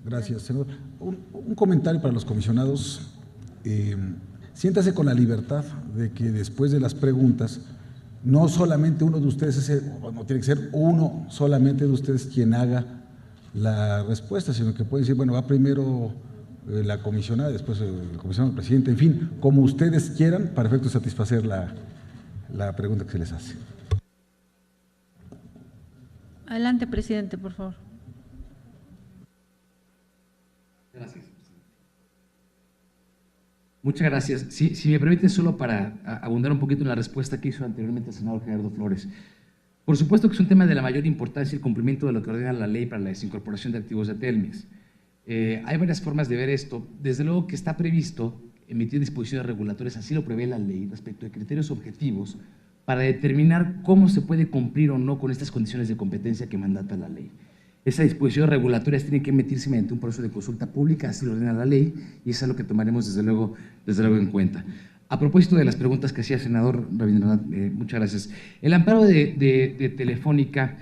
Gracias, senador. Un comentario para los comisionados. Siéntase con la libertad de que después de las preguntas, no solamente uno de ustedes, no tiene que ser uno solamente de ustedes quien haga la respuesta, sino que puede decir, bueno, va primero la comisionada, después el comisionado presidente, en fin, como ustedes quieran, para efecto de satisfacer la pregunta que se les hace. Adelante, presidente, por favor. Gracias. Muchas gracias. Si me permiten, solo para abundar un poquito en la respuesta que hizo anteriormente el senador Gerardo Flores. Por supuesto que es un tema de la mayor importancia el cumplimiento de lo que ordena la ley para la desincorporación de activos de Telmex. Hay varias formas de ver esto. Desde luego que está previsto emitir disposiciones regulatorias, así lo prevé la ley, respecto de criterios objetivos para determinar cómo se puede cumplir o no con estas condiciones de competencia que mandata la ley. Esas disposiciones regulatorias tienen que emitirse mediante un proceso de consulta pública, así lo ordena la ley, y eso es lo que tomaremos desde luego en cuenta. A propósito de las preguntas que hacía el senador Rabindranath, muchas gracias. El amparo de Telefónica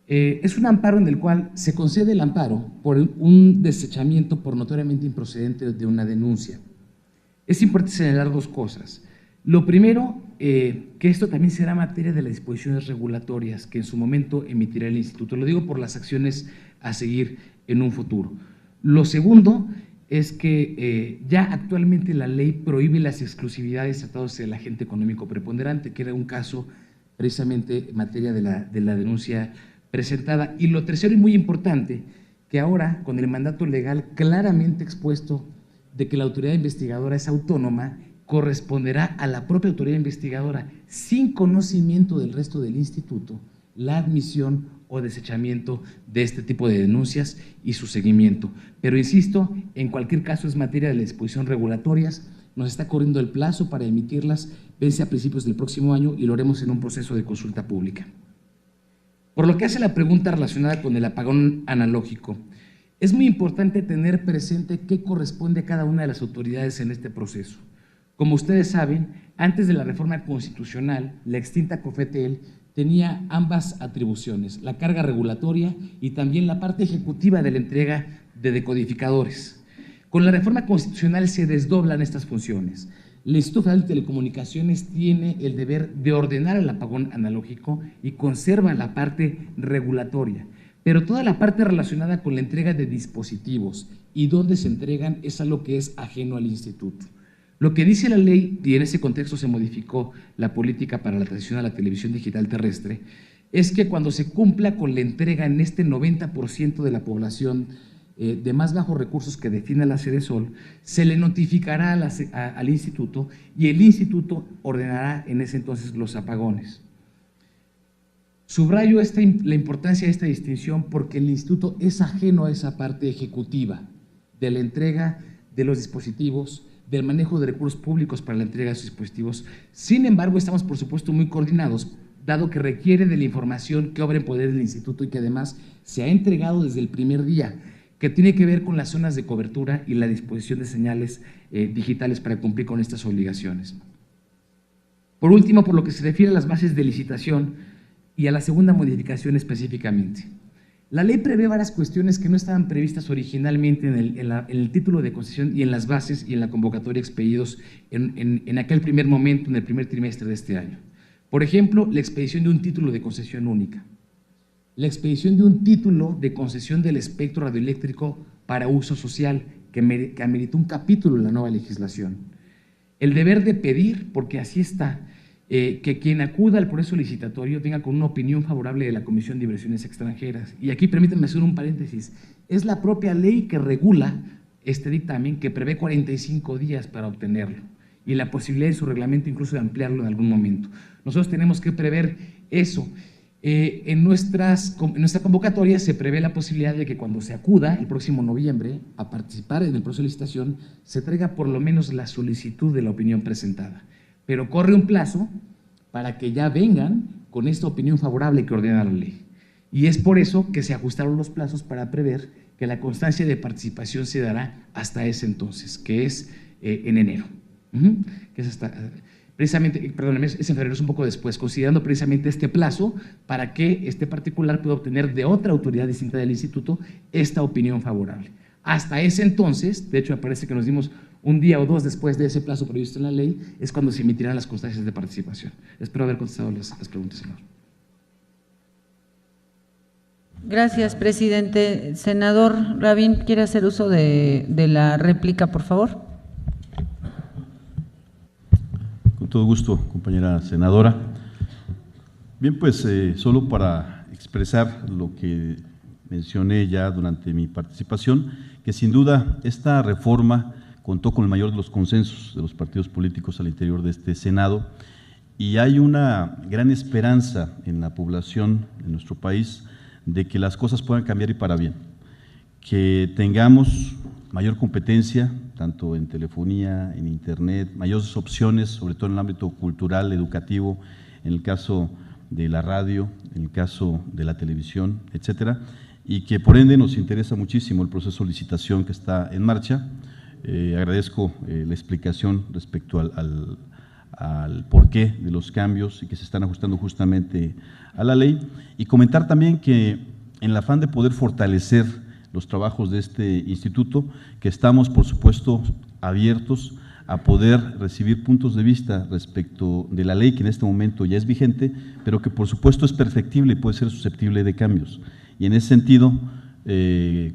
es un amparo en el cual se concede el amparo por un desechamiento por notoriamente improcedente de una denuncia. Es importante señalar dos cosas. Lo primero, que esto también será materia de las disposiciones regulatorias que en su momento emitirá el instituto. Lo digo por las acciones a seguir en un futuro. Lo segundo es que ya actualmente la ley prohíbe las exclusividades tratados del agente económico preponderante, que era un caso precisamente en materia de la denuncia presentada. Y lo tercero y muy importante, que ahora con el mandato legal claramente expuesto de que la autoridad investigadora es autónoma, corresponderá a la propia autoridad investigadora, sin conocimiento del resto del instituto, la admisión o desechamiento de este tipo de denuncias y su seguimiento. Pero insisto, en cualquier caso es materia de la disposición regulatorias, nos está corriendo el plazo para emitirlas, vence a principios del próximo año y lo haremos en un proceso de consulta pública. Por lo que hace la pregunta relacionada con el apagón analógico, es muy importante tener presente qué corresponde a cada una de las autoridades en este proceso. Como ustedes saben, antes de la reforma constitucional, la extinta COFETEL tenía ambas atribuciones, la carga regulatoria y también la parte ejecutiva de la entrega de decodificadores. Con la reforma constitucional se desdoblan estas funciones. El Instituto Federal de Telecomunicaciones tiene el deber de ordenar el apagón analógico y conserva la parte regulatoria, pero toda la parte relacionada con la entrega de dispositivos y dónde se entregan es algo que es ajeno al instituto. Lo que dice la ley, y en ese contexto se modificó la política para la transición a la televisión digital terrestre, es que cuando se cumpla con la entrega en este 90% de la población de más bajos recursos que define la Sedesol, se le notificará al instituto y el instituto ordenará en ese entonces los apagones. Subrayo la importancia de esta distinción porque el instituto es ajeno a esa parte ejecutiva de la entrega de los dispositivos, del manejo de recursos públicos para la entrega de esos dispositivos. Sin embargo, estamos por supuesto muy coordinados, dado que requiere de la información que obra en poder del instituto y que además se ha entregado desde el primer día, que tiene que ver con las zonas de cobertura y la disposición de señales digitales para cumplir con estas obligaciones. Por último, por lo que se refiere a las bases de licitación y a la segunda modificación específicamente. La ley prevé varias cuestiones que no estaban previstas originalmente en el título de concesión y en las bases y en la convocatoria expedidos en aquel primer momento, en el primer trimestre de este año. Por ejemplo, la expedición de un título de concesión única, la expedición de un título de concesión del espectro radioeléctrico para uso social, que ameritó un capítulo en la nueva legislación. El deber de pedir, porque así está, que quien acuda al proceso licitatorio venga con una opinión favorable de la Comisión de Inversiones Extranjeras. Y aquí permítanme hacer un paréntesis, es la propia ley que regula este dictamen que prevé 45 días para obtenerlo y la posibilidad de su reglamento incluso de ampliarlo en algún momento. Nosotros tenemos que prever eso. En nuestra convocatoria se prevé la posibilidad de que cuando se acuda el próximo noviembre a participar en el proceso de licitación se traiga por lo menos la solicitud de la opinión presentada. Pero corre un plazo para que ya vengan con esta opinión favorable que ordena la ley. Y es por eso que se ajustaron los plazos para prever que la constancia de participación se dará hasta ese entonces, que es en enero. Que es hasta, precisamente, perdónenme, es en febrero, es un poco después, considerando precisamente este plazo para que este particular pueda obtener de otra autoridad distinta del instituto esta opinión favorable. Hasta ese entonces, de hecho me parece que nos dimos un día o dos después de ese plazo previsto en la ley, es cuando se emitirán las constancias de participación. Espero haber contestado las preguntas, senador. Gracias, presidente. Senador Rabín, ¿quiere hacer uso de la réplica, por favor? Con todo gusto, compañera senadora. Bien, pues solo para expresar lo que mencioné ya durante mi participación, que sin duda esta reforma contó con el mayor de los consensos de los partidos políticos al interior de este Senado y hay una gran esperanza en la población de nuestro país de que las cosas puedan cambiar y para bien, que tengamos mayor competencia, tanto en telefonía, en internet, mayores opciones, sobre todo en el ámbito cultural, educativo, en el caso de la radio, en el caso de la televisión, etcétera, y que por ende nos interesa muchísimo el proceso de licitación que está en marcha. Agradezco la explicación respecto al porqué de los cambios y que se están ajustando justamente a la ley, y comentar también que en el afán de poder fortalecer los trabajos de este instituto, que estamos por supuesto abiertos a poder recibir puntos de vista respecto de la ley que en este momento ya es vigente, pero que por supuesto es perfectible y puede ser susceptible de cambios. Y en ese sentido,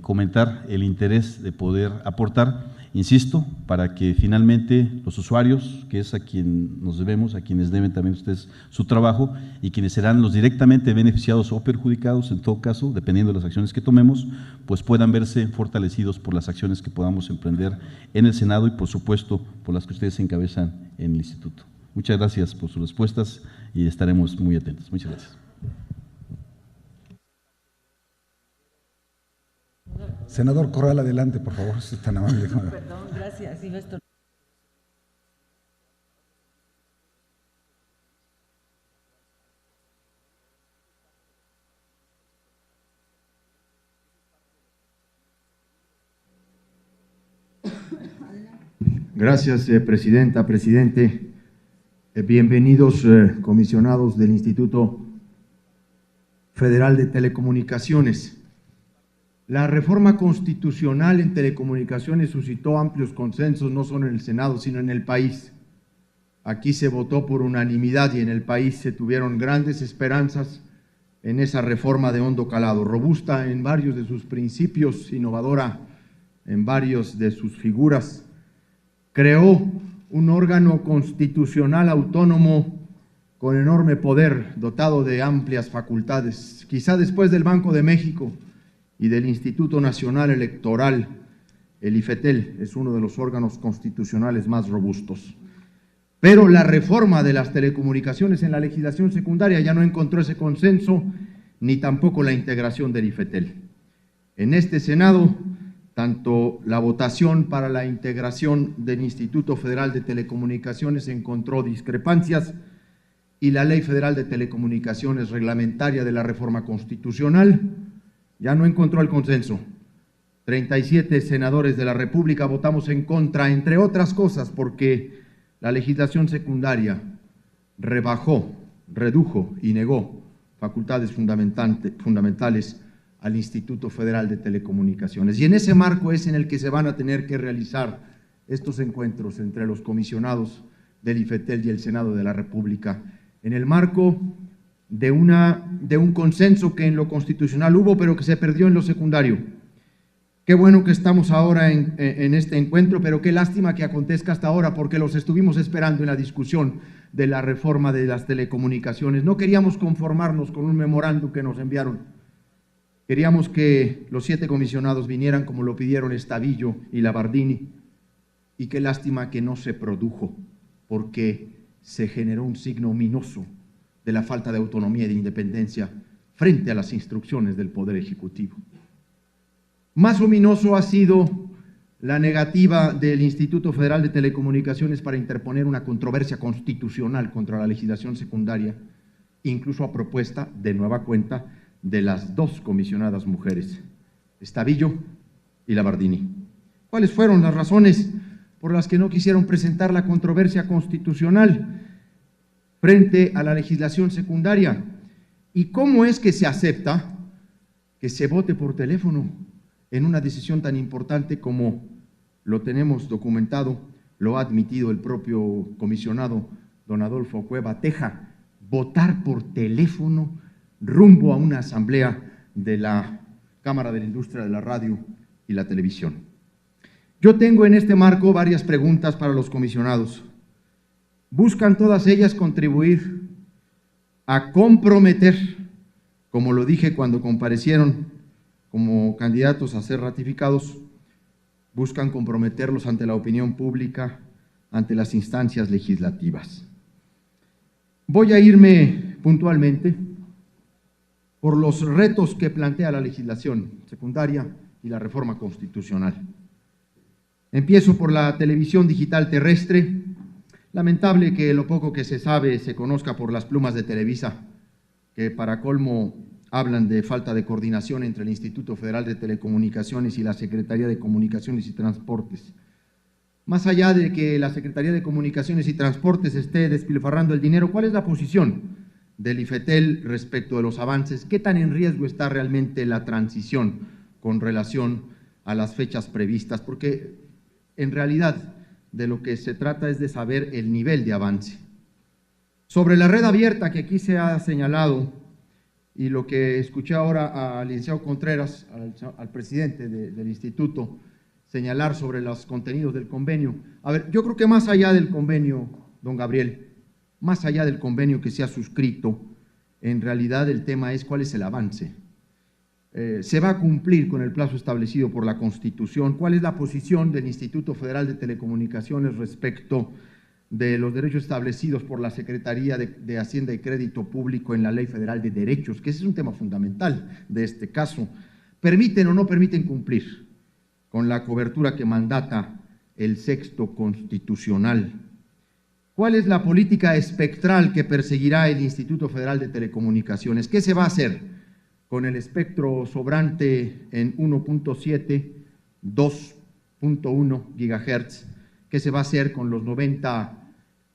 comentar el interés de poder aportar, insisto, para que finalmente los usuarios, que es a quien nos debemos, a quienes deben también ustedes su trabajo, y quienes serán los directamente beneficiados o perjudicados, en todo caso, dependiendo de las acciones que tomemos, pues puedan verse fortalecidos por las acciones que podamos emprender en el Senado y, por supuesto, por las que ustedes encabezan en el Instituto. Muchas gracias por sus respuestas y estaremos muy atentos. Muchas gracias. Senador Corral, adelante, por favor, si es tan amable. Perdón, gracias. Gracias, presidenta, presidente. Bienvenidos, comisionados del Instituto Federal de Telecomunicaciones. La reforma constitucional en telecomunicaciones suscitó amplios consensos, no solo en el Senado, sino en el país. Aquí se votó por unanimidad y en el país se tuvieron grandes esperanzas en esa reforma de hondo calado, robusta en varios de sus principios, innovadora en varios de sus figuras. Creó un órgano constitucional autónomo con enorme poder, dotado de amplias facultades, quizá después del Banco de México y del Instituto Nacional Electoral. El IFETEL es uno de los órganos constitucionales más robustos. Pero la reforma de las telecomunicaciones en la legislación secundaria ya no encontró ese consenso, ni tampoco la integración del IFETEL. En este Senado, tanto la votación para la integración del Instituto Federal de Telecomunicaciones encontró discrepancias y la Ley Federal de Telecomunicaciones reglamentaria de la reforma constitucional ya no encontró el consenso. 37 senadores de la República votamos en contra, entre otras cosas, porque la legislación secundaria rebajó, redujo y negó facultades fundamentales al Instituto Federal de Telecomunicaciones. Y en ese marco es en el que se van a tener que realizar estos encuentros entre los comisionados del IFETEL y el Senado de la República, en el marco de un consenso que en lo constitucional hubo, pero que se perdió en lo secundario. Qué bueno que estamos ahora en este encuentro, pero qué lástima que acontezca hasta ahora, porque los estuvimos esperando en la discusión de la reforma de las telecomunicaciones. No queríamos conformarnos con un memorándum que nos enviaron. Queríamos que los 7 comisionados vinieran como lo pidieron Estavillo y Labardini, y qué lástima que no se produjo, porque se generó un signo ominoso de la falta de autonomía y de independencia frente a las instrucciones del Poder Ejecutivo. Más ominoso ha sido la negativa del Instituto Federal de Telecomunicaciones para interponer una controversia constitucional contra la legislación secundaria, incluso a propuesta, de nueva cuenta, de las 2 comisionadas mujeres, Estavillo y Labardini. ¿Cuáles fueron las razones por las que no quisieron presentar la controversia constitucional frente a la legislación secundaria? ¿Y cómo es que se acepta que se vote por teléfono en una decisión tan importante como lo tenemos documentado, lo ha admitido el propio comisionado don Adolfo Cueva Teja, votar por teléfono rumbo a una asamblea de la Cámara de la Industria de la Radio y la Televisión. Yo tengo en este marco varias preguntas para los comisionados. ¿Buscan todas ellas contribuir a comprometer, como lo dije cuando comparecieron como candidatos a ser ratificados, buscan comprometerlos ante la opinión pública, ante las instancias legislativas? Voy a irme puntualmente por los retos que plantea la legislación secundaria y la reforma constitucional. Empiezo por la televisión digital terrestre. Lamentable que lo poco que se sabe se conozca por las plumas de Televisa, que para colmo hablan de falta de coordinación entre el Instituto Federal de Telecomunicaciones y la Secretaría de Comunicaciones y Transportes. Más allá de que la Secretaría de Comunicaciones y Transportes esté despilfarrando el dinero, ¿cuál es la posición del IFETEL respecto de los avances? ¿Qué tan en riesgo está realmente la transición con relación a las fechas previstas? Porque en realidad de lo que se trata es de saber el nivel de avance. Sobre la red abierta que aquí se ha señalado, y lo que escuché ahora al licenciado Contreras, al presidente del instituto, señalar sobre los contenidos del convenio. A ver, yo creo que más allá del convenio, don Gabriel, más allá del convenio que se ha suscrito, en realidad el tema es cuál es el avance. ¿Se va a cumplir con el plazo establecido por la Constitución? ¿Cuál es la posición del Instituto Federal de Telecomunicaciones respecto de los derechos establecidos por la Secretaría de Hacienda y Crédito Público en la Ley Federal de Derechos? Que ese es un tema fundamental de este caso. ¿Permiten o no permiten cumplir con la cobertura que mandata el sexto constitucional? ¿Cuál es la política espectral que perseguirá el Instituto Federal de Telecomunicaciones? ¿Qué se va a hacer con el espectro sobrante en 1.7, 2.1 gigahertz? ¿Qué se va a hacer con los 90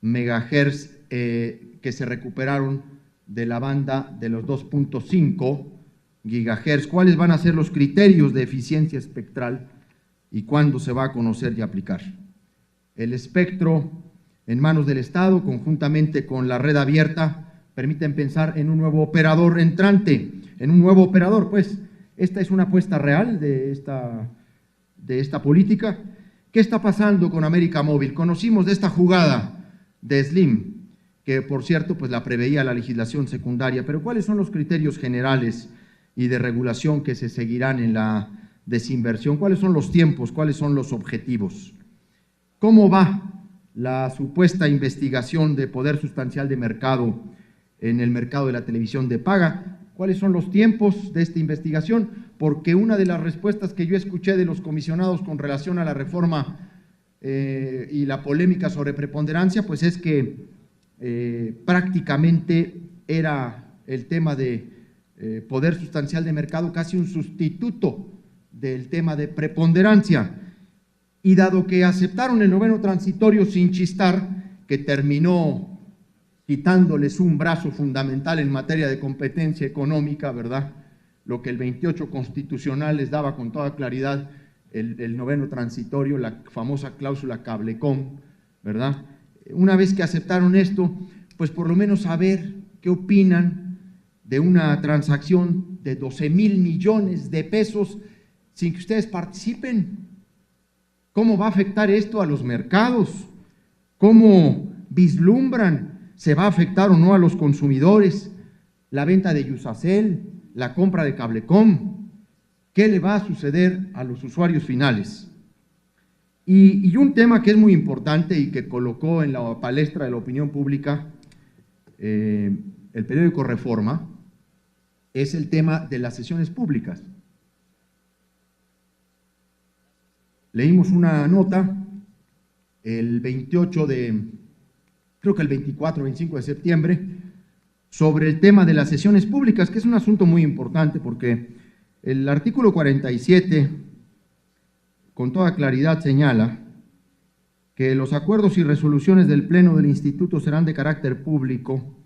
megahertz que se recuperaron de la banda de los 2.5 gigahertz? ¿Cuáles van a ser los criterios de eficiencia espectral y cuándo se va a conocer y aplicar? El espectro en manos del Estado, conjuntamente con la red abierta, permiten pensar en un nuevo operador entrante, en un nuevo operador. Pues esta es una apuesta real de esta política. ¿Qué está pasando con América Móvil? Conocimos de esta jugada de Slim, que por cierto pues la preveía la legislación secundaria, pero ¿cuáles son los criterios generales y de regulación que se seguirán en la desinversión? ¿Cuáles son los tiempos? ¿Cuáles son los objetivos? ¿Cómo va la supuesta investigación de poder sustancial de mercado en el mercado de la televisión de paga? ¿Cuáles son los tiempos de esta investigación? Porque una de las respuestas que yo escuché de los comisionados con relación a la reforma y la polémica sobre preponderancia, pues es que prácticamente era el tema de poder sustancial de mercado casi un sustituto del tema de preponderancia. Y dado que aceptaron el noveno transitorio sin chistar, que terminó quitándoles un brazo fundamental en materia de competencia económica, ¿verdad? Lo que el 28 constitucional les daba con toda claridad, el noveno transitorio, la famosa cláusula Cablecom, ¿verdad? Una vez que aceptaron esto, pues por lo menos saber qué opinan de una transacción de 12,000 millones de pesos sin que ustedes participen. ¿Cómo va a afectar esto a los mercados? ¿Cómo vislumbran? ¿Se va a afectar o no a los consumidores? La venta de Yusacel, la compra de Cablecom, ¿qué le va a suceder a los usuarios finales? Y un tema que es muy importante y que colocó en la palestra de la opinión pública el periódico Reforma, es el tema de las sesiones públicas. Leímos una nota el 28 de, creo que el 24 o 25 de septiembre, sobre el tema de las sesiones públicas, que es un asunto muy importante porque el artículo 47 con toda claridad señala que los acuerdos y resoluciones del Pleno del Instituto serán de carácter público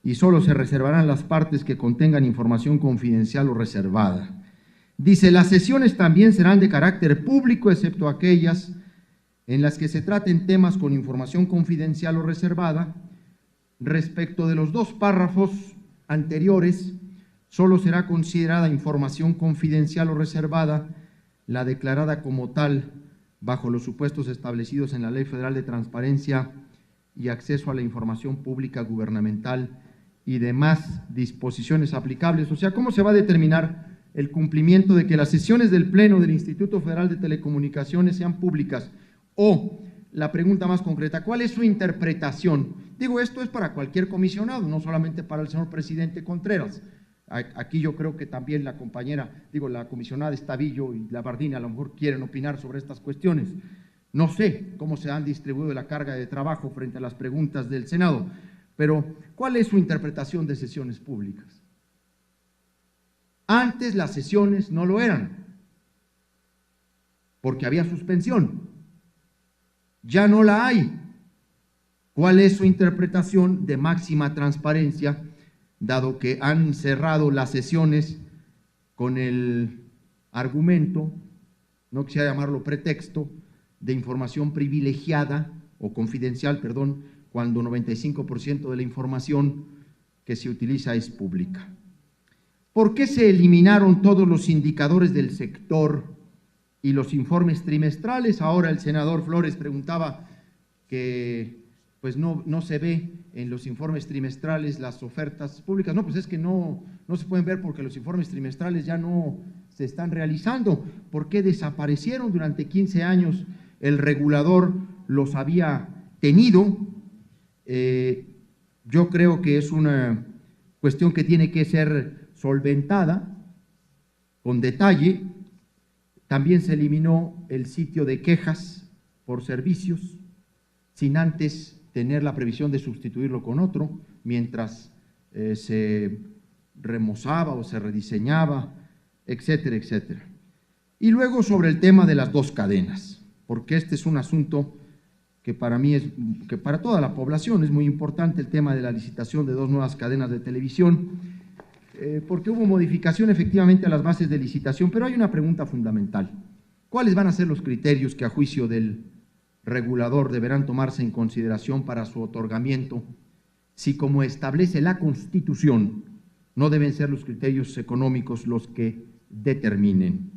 y solo se reservarán las partes que contengan información confidencial o reservada. Dice, las sesiones también serán de carácter público, excepto aquellas en las que se traten temas con información confidencial o reservada. Respecto de los dos párrafos anteriores, solo será considerada información confidencial o reservada la declarada como tal bajo los supuestos establecidos en la Ley Federal de Transparencia y Acceso a la Información Pública Gubernamental y demás disposiciones aplicables. O sea, ¿cómo se va a determinar el cumplimiento de que las sesiones del Pleno del Instituto Federal de Telecomunicaciones sean públicas? O, la pregunta más concreta, ¿cuál es su interpretación? Digo, esto es para cualquier comisionado, no solamente para el señor presidente Contreras. Aquí yo creo que también la compañera, la comisionada Estavillo y la Bardini a lo mejor quieren opinar sobre estas cuestiones. No sé cómo se han distribuido la carga de trabajo frente a las preguntas del Senado, pero ¿cuál es su interpretación de sesiones públicas? Antes las sesiones no lo eran, porque había suspensión. Ya no la hay. ¿Cuál es su interpretación de máxima transparencia, dado que han cerrado las sesiones con el argumento, no quisiera llamarlo pretexto, de información privilegiada o confidencial, perdón, cuando 95% de la información que se utiliza es pública? ¿Por qué se eliminaron todos los indicadores del sector y los informes trimestrales? Ahora el senador Flores preguntaba que pues no se ve en los informes trimestrales las ofertas públicas. No, pues es que no se pueden ver porque los informes trimestrales ya no se están realizando. ¿Por qué desaparecieron? Durante 15 años el regulador los había tenido. Yo creo que es una cuestión que tiene que ser solventada con detalle. También se eliminó el sitio de quejas por servicios, sin antes tener la previsión de sustituirlo con otro, mientras se remozaba o se rediseñaba, etcétera, etcétera. Y luego sobre el tema de las dos cadenas, porque este es un asunto que para mí que para toda la población es muy importante, el tema de la licitación de dos nuevas cadenas de televisión, porque hubo modificación efectivamente a las bases de licitación, pero hay una pregunta fundamental. ¿Cuáles van a ser los criterios que a juicio del regulador deberán tomarse en consideración para su otorgamiento, si, como establece la Constitución, no deben ser los criterios económicos los que determinen?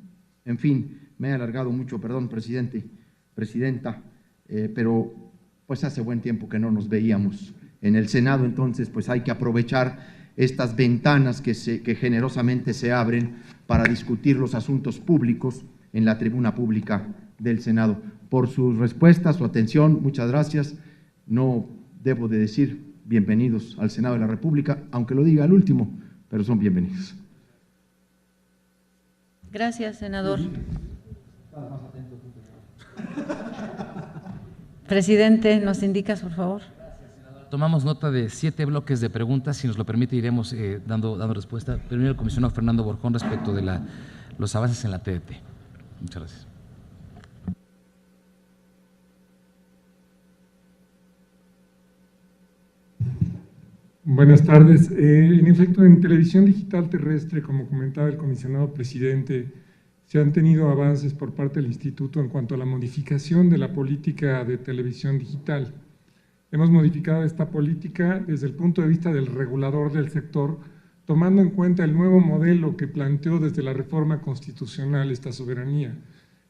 En fin, me he alargado mucho, perdón, presidenta, pero pues hace buen tiempo que no nos veíamos en el Senado, entonces pues hay que aprovechar estas ventanas que generosamente se abren para discutir los asuntos públicos en la tribuna pública del Senado. Por sus respuestas, su atención, muchas gracias. No debo de decir bienvenidos al Senado de la República, aunque lo diga al último, pero son bienvenidos. Gracias, senador. Presidente, ¿nos indicas, por favor? Tomamos nota de 7 bloques de preguntas, si nos lo permite iremos dando respuesta. Primero el comisionado Fernando Borjón respecto de los avances en la TDT. Muchas gracias. Buenas tardes. En efecto, en televisión digital terrestre, como comentaba el comisionado presidente, se han tenido avances por parte del Instituto en cuanto a la modificación de la política de televisión digital. Hemos modificado esta política desde el punto de vista del regulador del sector, tomando en cuenta el nuevo modelo que planteó desde la reforma constitucional esta soberanía.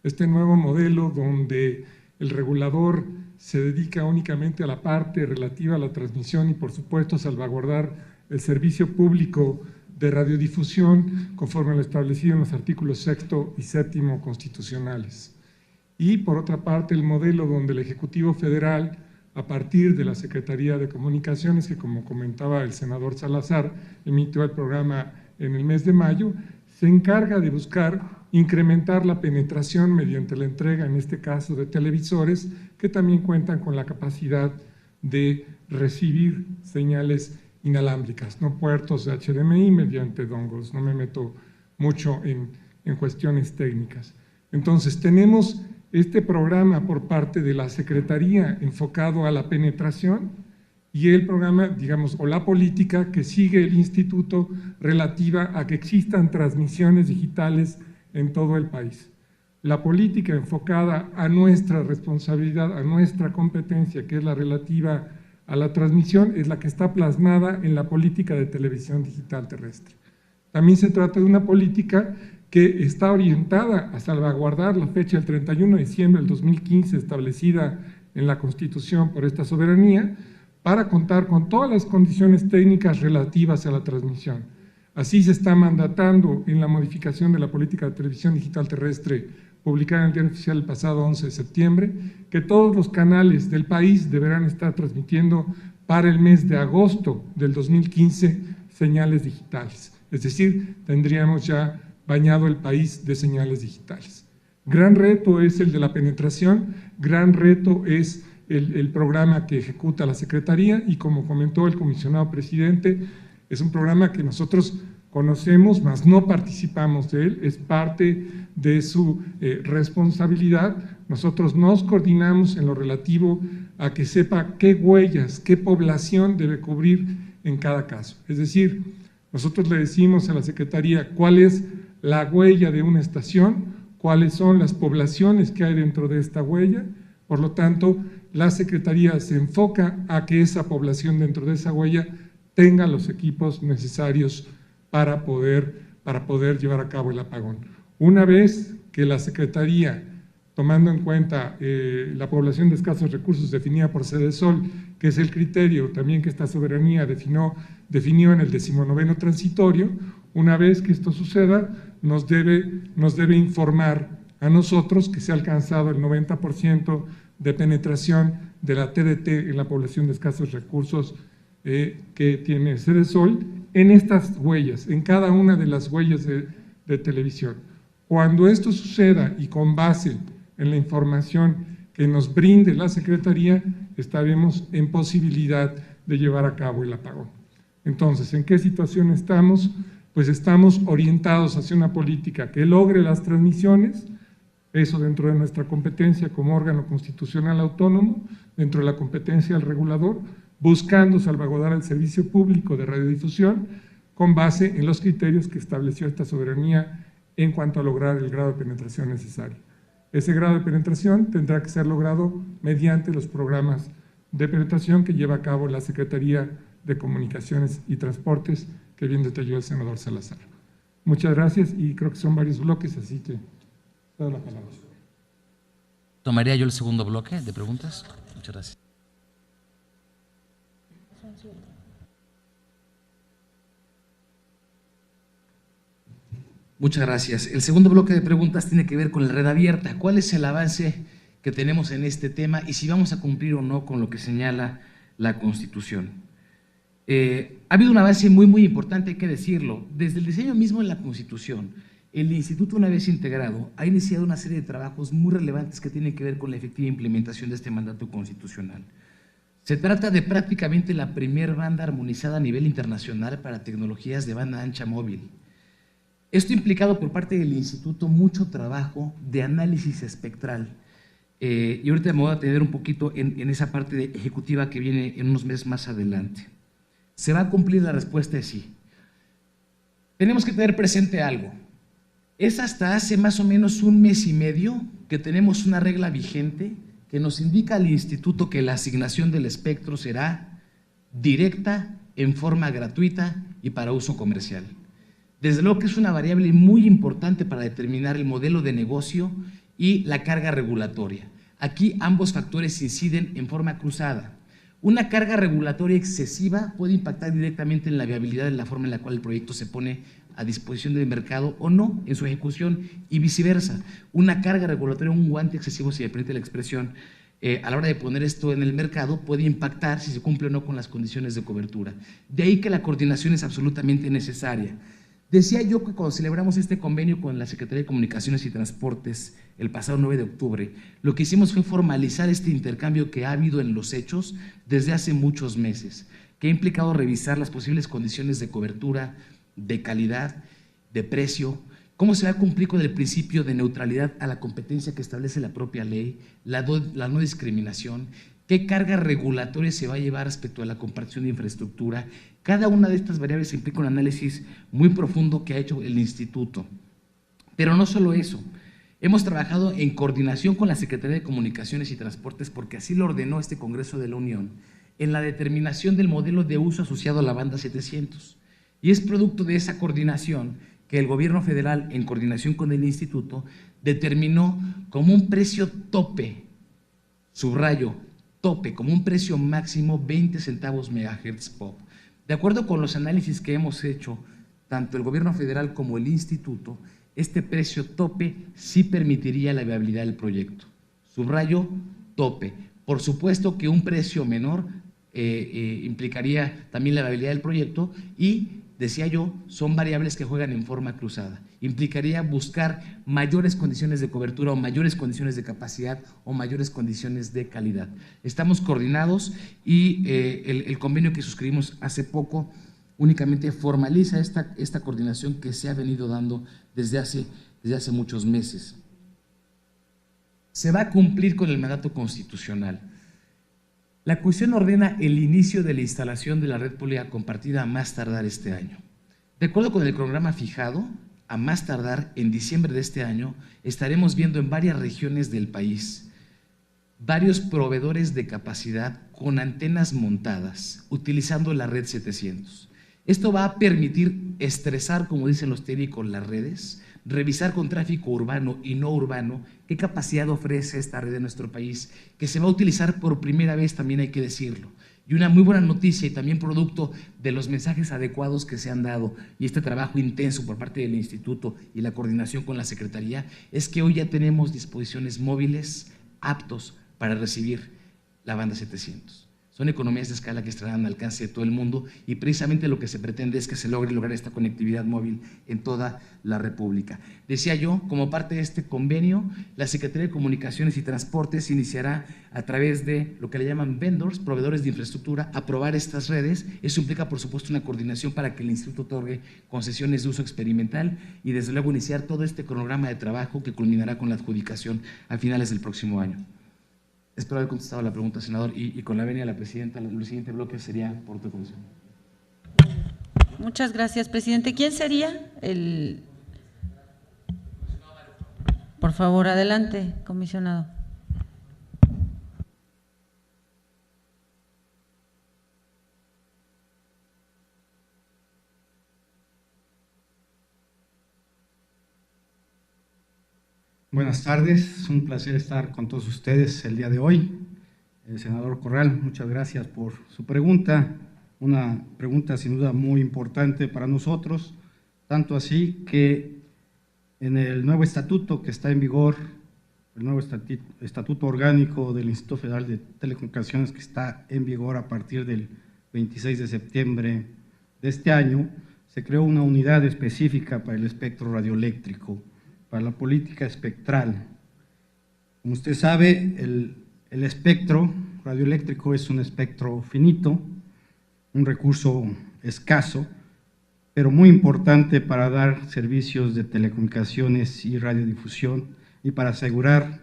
Este nuevo modelo donde el regulador se dedica únicamente a la parte relativa a la transmisión y, por supuesto, a salvaguardar el servicio público de radiodifusión conforme a lo establecido en los artículos 6º y 7º constitucionales. Y, por otra parte, el modelo donde el Ejecutivo Federal, a partir de la Secretaría de Comunicaciones, que como comentaba el senador Salazar, emitió el programa en el mes de mayo, se encarga de buscar incrementar la penetración mediante la entrega, en este caso, de televisores que también cuentan con la capacidad de recibir señales inalámbricas, no puertos de HDMI mediante dongles. No me meto mucho en cuestiones técnicas. Entonces, tenemos este programa por parte de la Secretaría enfocado a la penetración y el programa, digamos, o la política que sigue el Instituto relativa a que existan transmisiones digitales en todo el país. La política enfocada a nuestra responsabilidad, a nuestra competencia, que es la relativa a la transmisión, es la que está plasmada en la política de televisión digital terrestre. También se trata de una política que está orientada a salvaguardar la fecha del 31 de diciembre del 2015 establecida en la Constitución por esta soberanía, para contar con todas las condiciones técnicas relativas a la transmisión. Así se está mandatando en la modificación de la política de televisión digital terrestre publicada en el Diario Oficial el pasado 11 de septiembre, que todos los canales del país deberán estar transmitiendo para el mes de agosto del 2015 señales digitales. Es decir, tendríamos ya bañado el país de señales digitales. Gran reto es el de la penetración, gran reto es el programa que ejecuta la Secretaría y, como comentó el comisionado presidente, es un programa que nosotros conocemos, mas no participamos de él, es parte de su responsabilidad. Nosotros nos coordinamos en lo relativo a que sepa qué huellas, qué población debe cubrir en cada caso. Es decir, nosotros le decimos a la Secretaría cuál es la huella de una estación, cuáles son las poblaciones que hay dentro de esta huella. Por lo tanto, la Secretaría se enfoca a que esa población dentro de esa huella tenga los equipos necesarios para poder llevar a cabo el apagón. Una vez que la Secretaría, tomando en cuenta la población de escasos recursos definida por Sedesol, que es el criterio también que esta soberanía definió en el 19º transitorio, una vez que esto suceda, nos debe informar a nosotros que se ha alcanzado el 90% de penetración de la TDT en la población de escasos recursos que tiene Sedesol en estas huellas, en cada una de las huellas de televisión. Cuando esto suceda y con base en la información que nos brinde la Secretaría, estaremos en posibilidad de llevar a cabo el apagón. Entonces, ¿en qué situación estamos? Pues estamos orientados hacia una política que logre las transmisiones, eso dentro de nuestra competencia como órgano constitucional autónomo, dentro de la competencia del regulador, buscando salvaguardar el servicio público de radiodifusión con base en los criterios que estableció esta soberanía en cuanto a lograr el grado de penetración necesario. Ese grado de penetración tendrá que ser logrado mediante los programas de penetración que lleva a cabo la Secretaría de Comunicaciones y Transportes, que bien detalló el senador Salazar. Muchas gracias y creo que son varios bloques, así que toda la palabra. Tomaría yo el segundo bloque de preguntas. Muchas gracias. Muchas gracias. El segundo bloque de preguntas tiene que ver con la red abierta. ¿Cuál es el avance que tenemos en este tema y si vamos a cumplir o no con lo que señala la Constitución? Ha habido un avance muy importante, hay que decirlo. Desde el diseño mismo de la Constitución, el Instituto, una vez integrado, ha iniciado una serie de trabajos muy relevantes que tienen que ver con la efectiva implementación de este mandato constitucional. Se trata de prácticamente la primer banda armonizada a nivel internacional para tecnologías de banda ancha móvil. Esto ha implicado por parte del Instituto mucho trabajo de análisis espectral. Y ahorita me voy a detener un poquito en esa parte ejecutiva que viene en unos meses más adelante. ¿Se va a cumplir? La respuesta es sí. Tenemos que tener presente algo. Es hasta hace más o menos un mes y medio que tenemos una regla vigente que nos indica al Instituto que la asignación del espectro será directa, en forma gratuita y para uso comercial. Desde luego que es una variable muy importante para determinar el modelo de negocio y la carga regulatoria. Aquí ambos factores inciden en forma cruzada. Una carga regulatoria excesiva puede impactar directamente en la viabilidad de la forma en la cual el proyecto se pone a disposición del mercado o no en su ejecución y viceversa. Una carga regulatoria, un guante excesivo, si me permite la expresión, a la hora de poner esto en el mercado puede impactar si se cumple o no con las condiciones de cobertura. De ahí que la coordinación es absolutamente necesaria. Decía yo que cuando celebramos este convenio con la Secretaría de Comunicaciones y Transportes el pasado 9 de octubre, lo que hicimos fue formalizar este intercambio que ha habido en los hechos desde hace muchos meses, que ha implicado revisar las posibles condiciones de cobertura, de calidad, de precio, cómo se va a cumplir con el principio de neutralidad a la competencia que establece la propia ley, la no discriminación, qué carga regulatoria se va a llevar respecto a la compartición de infraestructura. Cada una de estas variables implica un análisis muy profundo que ha hecho el Instituto. Pero no solo eso, hemos trabajado en coordinación con la Secretaría de Comunicaciones y Transportes, porque así lo ordenó este Congreso de la Unión, en la determinación del modelo de uso asociado a la banda 700. Y es producto de esa coordinación que el gobierno federal, en coordinación con el instituto, determinó como un precio tope, subrayo, tope, como un precio máximo 20 centavos megahertz pop. De acuerdo con los análisis que hemos hecho, tanto el gobierno federal como el instituto, este precio tope sí permitiría la viabilidad del proyecto. Subrayo, tope. Por supuesto que un precio menor implicaría también la viabilidad del proyecto y, decía yo, son variables que juegan en forma cruzada. Implicaría buscar mayores condiciones de cobertura o mayores condiciones de capacidad o mayores condiciones de calidad. Estamos coordinados y el convenio que suscribimos hace poco únicamente formaliza esta coordinación que se ha venido dando desde hace muchos meses. Se va a cumplir con el mandato constitucional. La cuestión ordena el inicio de la instalación de la red pública compartida a más tardar este año. De acuerdo con el cronograma fijado, a más tardar en diciembre de este año, estaremos viendo en varias regiones del país varios proveedores de capacidad con antenas montadas, utilizando la red 700. Esto va a permitir estresar, como dicen los técnicos, las redes, revisar con tráfico urbano y no urbano qué capacidad ofrece esta red de nuestro país, que se va a utilizar por primera vez, también hay que decirlo. Y una muy buena noticia, y también producto de los mensajes adecuados que se han dado y este trabajo intenso por parte del instituto y la coordinación con la Secretaría, es que hoy ya tenemos disposiciones móviles aptos para recibir la banda 700. Son economías de escala que estarán al alcance de todo el mundo y precisamente lo que se pretende es que se logre lograr esta conectividad móvil en toda la República. Decía yo, como parte de este convenio, la Secretaría de Comunicaciones y Transportes iniciará a través de lo que le llaman vendors, proveedores de infraestructura, aprobar estas redes. Eso implica, por supuesto, una coordinación para que el instituto otorgue concesiones de uso experimental y, desde luego, iniciar todo este cronograma de trabajo que culminará con la adjudicación a finales del próximo año. Espero haber contestado la pregunta, senador, y con la venia de la presidenta, el siguiente bloque sería por tu comisión. Muchas gracias, presidente. ¿Quién sería el...? Por favor, adelante, comisionado. Buenas tardes, es un placer estar con todos ustedes el día de hoy. Senador Corral, muchas gracias por su pregunta, una pregunta sin duda muy importante para nosotros, tanto así que en el nuevo estatuto que está en vigor, el nuevo estatuto orgánico del Instituto Federal de Telecomunicaciones que está en vigor a partir del 26 de septiembre de este año, se creó una unidad específica para el espectro radioeléctrico, para la política espectral. Como usted sabe, el espectro radioeléctrico es un espectro finito, un recurso escaso, pero muy importante para dar servicios de telecomunicaciones y radiodifusión y para asegurar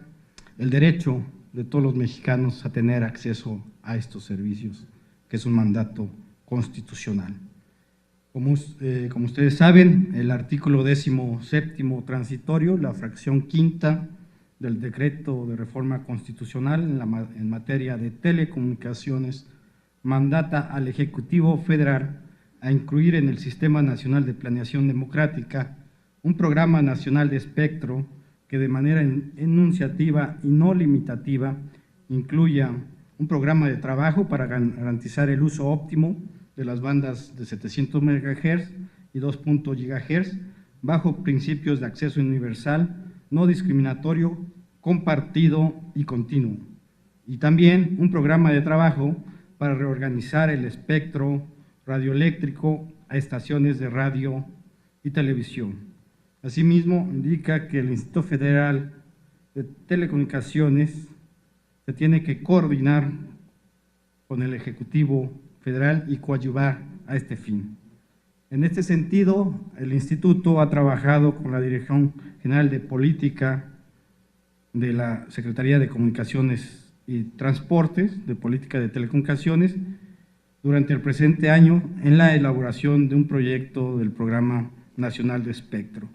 el derecho de todos los mexicanos a tener acceso a estos servicios, que es un mandato constitucional. Como ustedes saben, el artículo 17º transitorio, la fracción quinta del decreto de reforma constitucional en materia de telecomunicaciones, mandata al Ejecutivo Federal a incluir en el Sistema Nacional de Planeación Democrática un programa nacional de espectro que de manera enunciativa y no limitativa incluya un programa de trabajo para garantizar el uso óptimo de las bandas de 700 MHz y 2.0 GHz bajo principios de acceso universal, no discriminatorio, compartido y continuo. Y también un programa de trabajo para reorganizar el espectro radioeléctrico a estaciones de radio y televisión. Asimismo, indica que el Instituto Federal de Telecomunicaciones se tiene que coordinar con el Ejecutivo Federal y coadyuvar a este fin. En este sentido, el Instituto ha trabajado con la Dirección General de Política de la Secretaría de Comunicaciones y Transportes, de Política de Telecomunicaciones, durante el presente año en la elaboración de un proyecto del Programa Nacional de Espectro.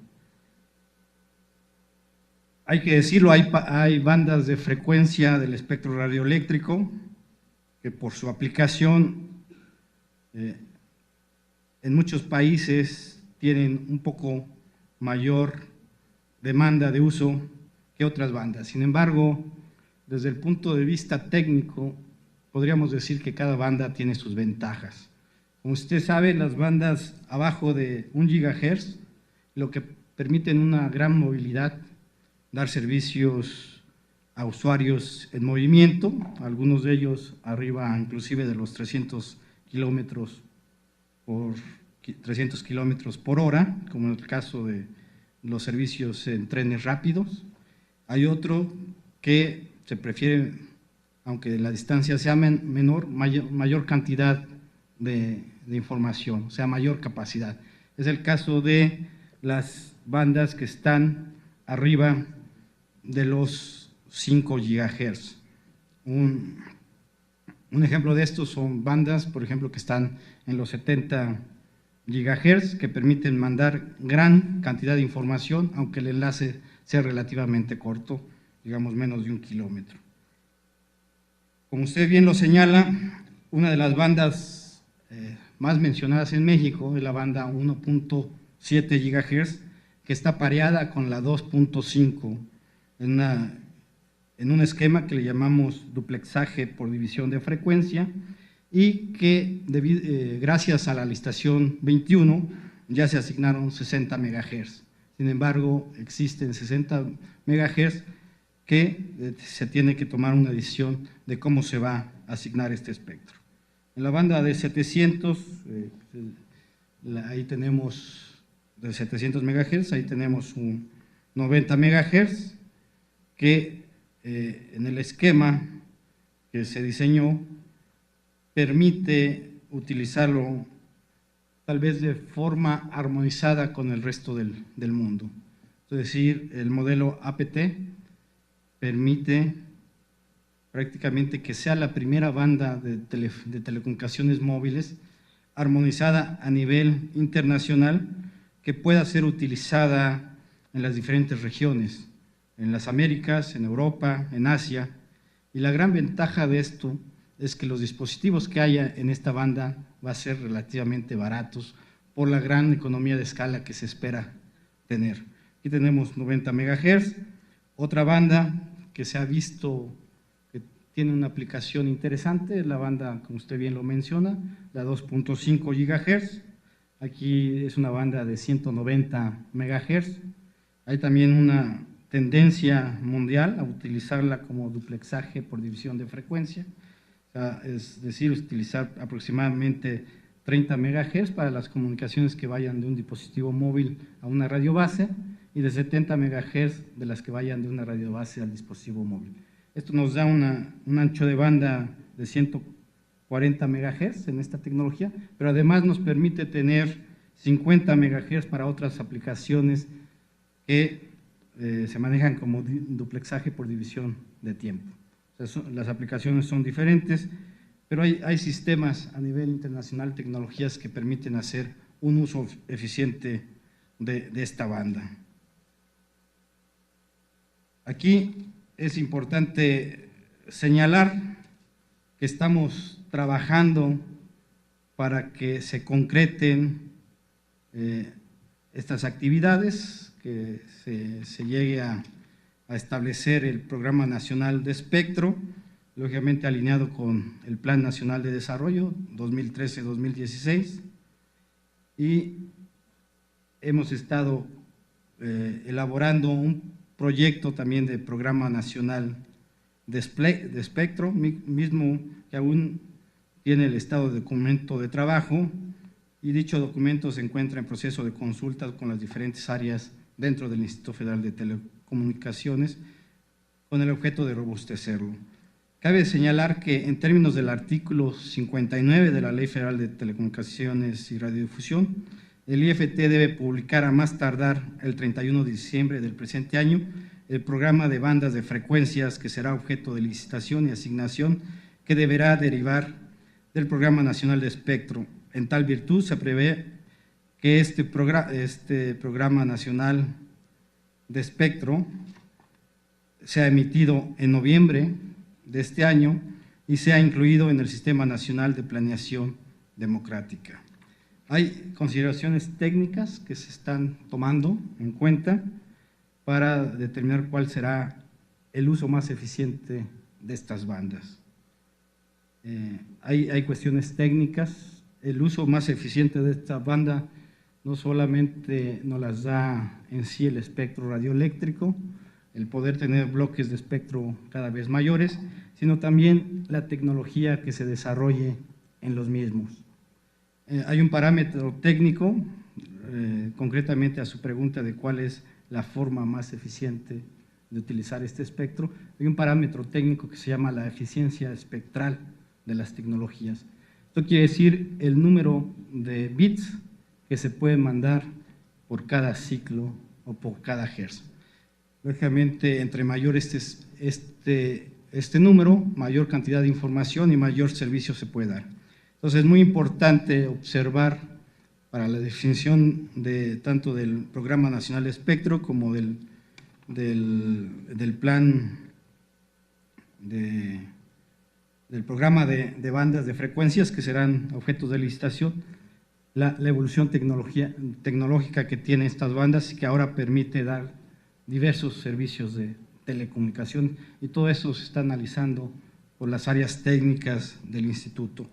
Hay que decirlo, hay bandas de frecuencia del espectro radioeléctrico que por su aplicación en muchos países tienen un poco mayor demanda de uso que otras bandas. Sin embargo, desde el punto de vista técnico, podríamos decir que cada banda tiene sus ventajas. Como usted sabe, las bandas abajo de 1 GHz, lo que permiten una gran movilidad, dar servicios a usuarios en movimiento, algunos de ellos arriba inclusive de los 300 kilómetros por hora, como en el caso de los servicios en trenes rápidos. Hay otro que se prefiere, aunque la distancia sea menor, mayor cantidad de información, o sea, mayor capacidad. Es el caso de las bandas que están arriba de los 5 GHz. Un ejemplo de estos son bandas, por ejemplo, que están en los 70 GHz, que permiten mandar gran cantidad de información, aunque el enlace sea relativamente corto, digamos menos de 1 kilómetro. Como usted bien lo señala, una de las bandas más mencionadas en México es la banda 1.7 GHz, que está pareada con la 2.5 en un esquema que le llamamos duplexaje por división de frecuencia, y que gracias a la licitación 21 ya se asignaron 60 MHz. Sin embargo, existen 60 MHz que se tiene que tomar una decisión de cómo se va a asignar este espectro. En la banda de 700, ahí tenemos de 700 MHz, ahí tenemos un 90 MHz, que en el esquema que se diseñó permite utilizarlo tal vez de forma armonizada con el resto del mundo. Es decir, el modelo APT permite prácticamente que sea la primera banda de telecomunicaciones móviles armonizada a nivel internacional, que pueda ser utilizada en las diferentes regiones, en las Américas, en Europa, en Asia. Y la gran ventaja de esto es que los dispositivos que haya en esta banda va a ser relativamente baratos por la gran economía de escala que se espera tener. Aquí tenemos 90 MHz, otra banda que se ha visto que tiene una aplicación interesante, es la banda, como usted bien lo menciona, la 2.5 GHz. Aquí es una banda de 190 MHz. Hay también una tendencia mundial a utilizarla como duplexaje por división de frecuencia, es decir, utilizar aproximadamente 30 MHz para las comunicaciones que vayan de un dispositivo móvil a una radio base, y de 70 MHz de las que vayan de una radio base al dispositivo móvil. Esto nos da un ancho de banda de 140 MHz en esta tecnología, pero además nos permite tener 50 MHz para otras aplicaciones que se manejan como duplexaje por división de tiempo. O sea, las aplicaciones son diferentes, pero hay sistemas a nivel internacional, tecnologías que permiten hacer un uso eficiente de esta banda. Aquí es importante señalar que estamos trabajando para que se concreten estas actividades, que se llegue a establecer el Programa Nacional de Espectro, lógicamente alineado con el Plan Nacional de Desarrollo 2013-2016, y hemos estado elaborando un proyecto también de Programa Nacional de Espectro, mismo que aún tiene el estado de documento de trabajo, y dicho documento se encuentra en proceso de consulta con las diferentes áreas dentro del Instituto Federal de Telecomunicaciones, con el objeto de robustecerlo. Cabe señalar que en términos del artículo 59 de la Ley Federal de Telecomunicaciones y Radiodifusión, el IFT debe publicar a más tardar el 31 de diciembre del presente año el programa de bandas de frecuencias que será objeto de licitación y asignación, que deberá derivar del Programa Nacional de Espectro. En tal virtud se prevé que este programa nacional de espectro se ha emitido en noviembre de este año y se ha incluido en el Sistema Nacional de Planeación Democrática. Hay consideraciones técnicas que se están tomando en cuenta para determinar cuál será el uso más eficiente de estas bandas. Hay cuestiones técnicas. El uso más eficiente de esta banda no solamente nos las da en sí el espectro radioeléctrico, el poder tener bloques de espectro cada vez mayores, sino también la tecnología que se desarrolle en los mismos. Hay un parámetro técnico, concretamente a su pregunta de cuál es la forma más eficiente de utilizar este espectro, hay un parámetro técnico que se llama la eficiencia espectral de las tecnologías. Esto quiere decir el número de bits que se pueden mandar por cada ciclo o por cada hertz. Lógicamente, entre mayor este número, mayor cantidad de información y mayor servicio se puede dar. Entonces, es muy importante observar para la definición tanto del Programa Nacional de Espectro como del plan del programa de bandas de frecuencias que serán objetos de licitación, la evolución tecnológica que tienen estas bandas y que ahora permite dar diversos servicios de telecomunicación, y todo eso se está analizando por las áreas técnicas del instituto.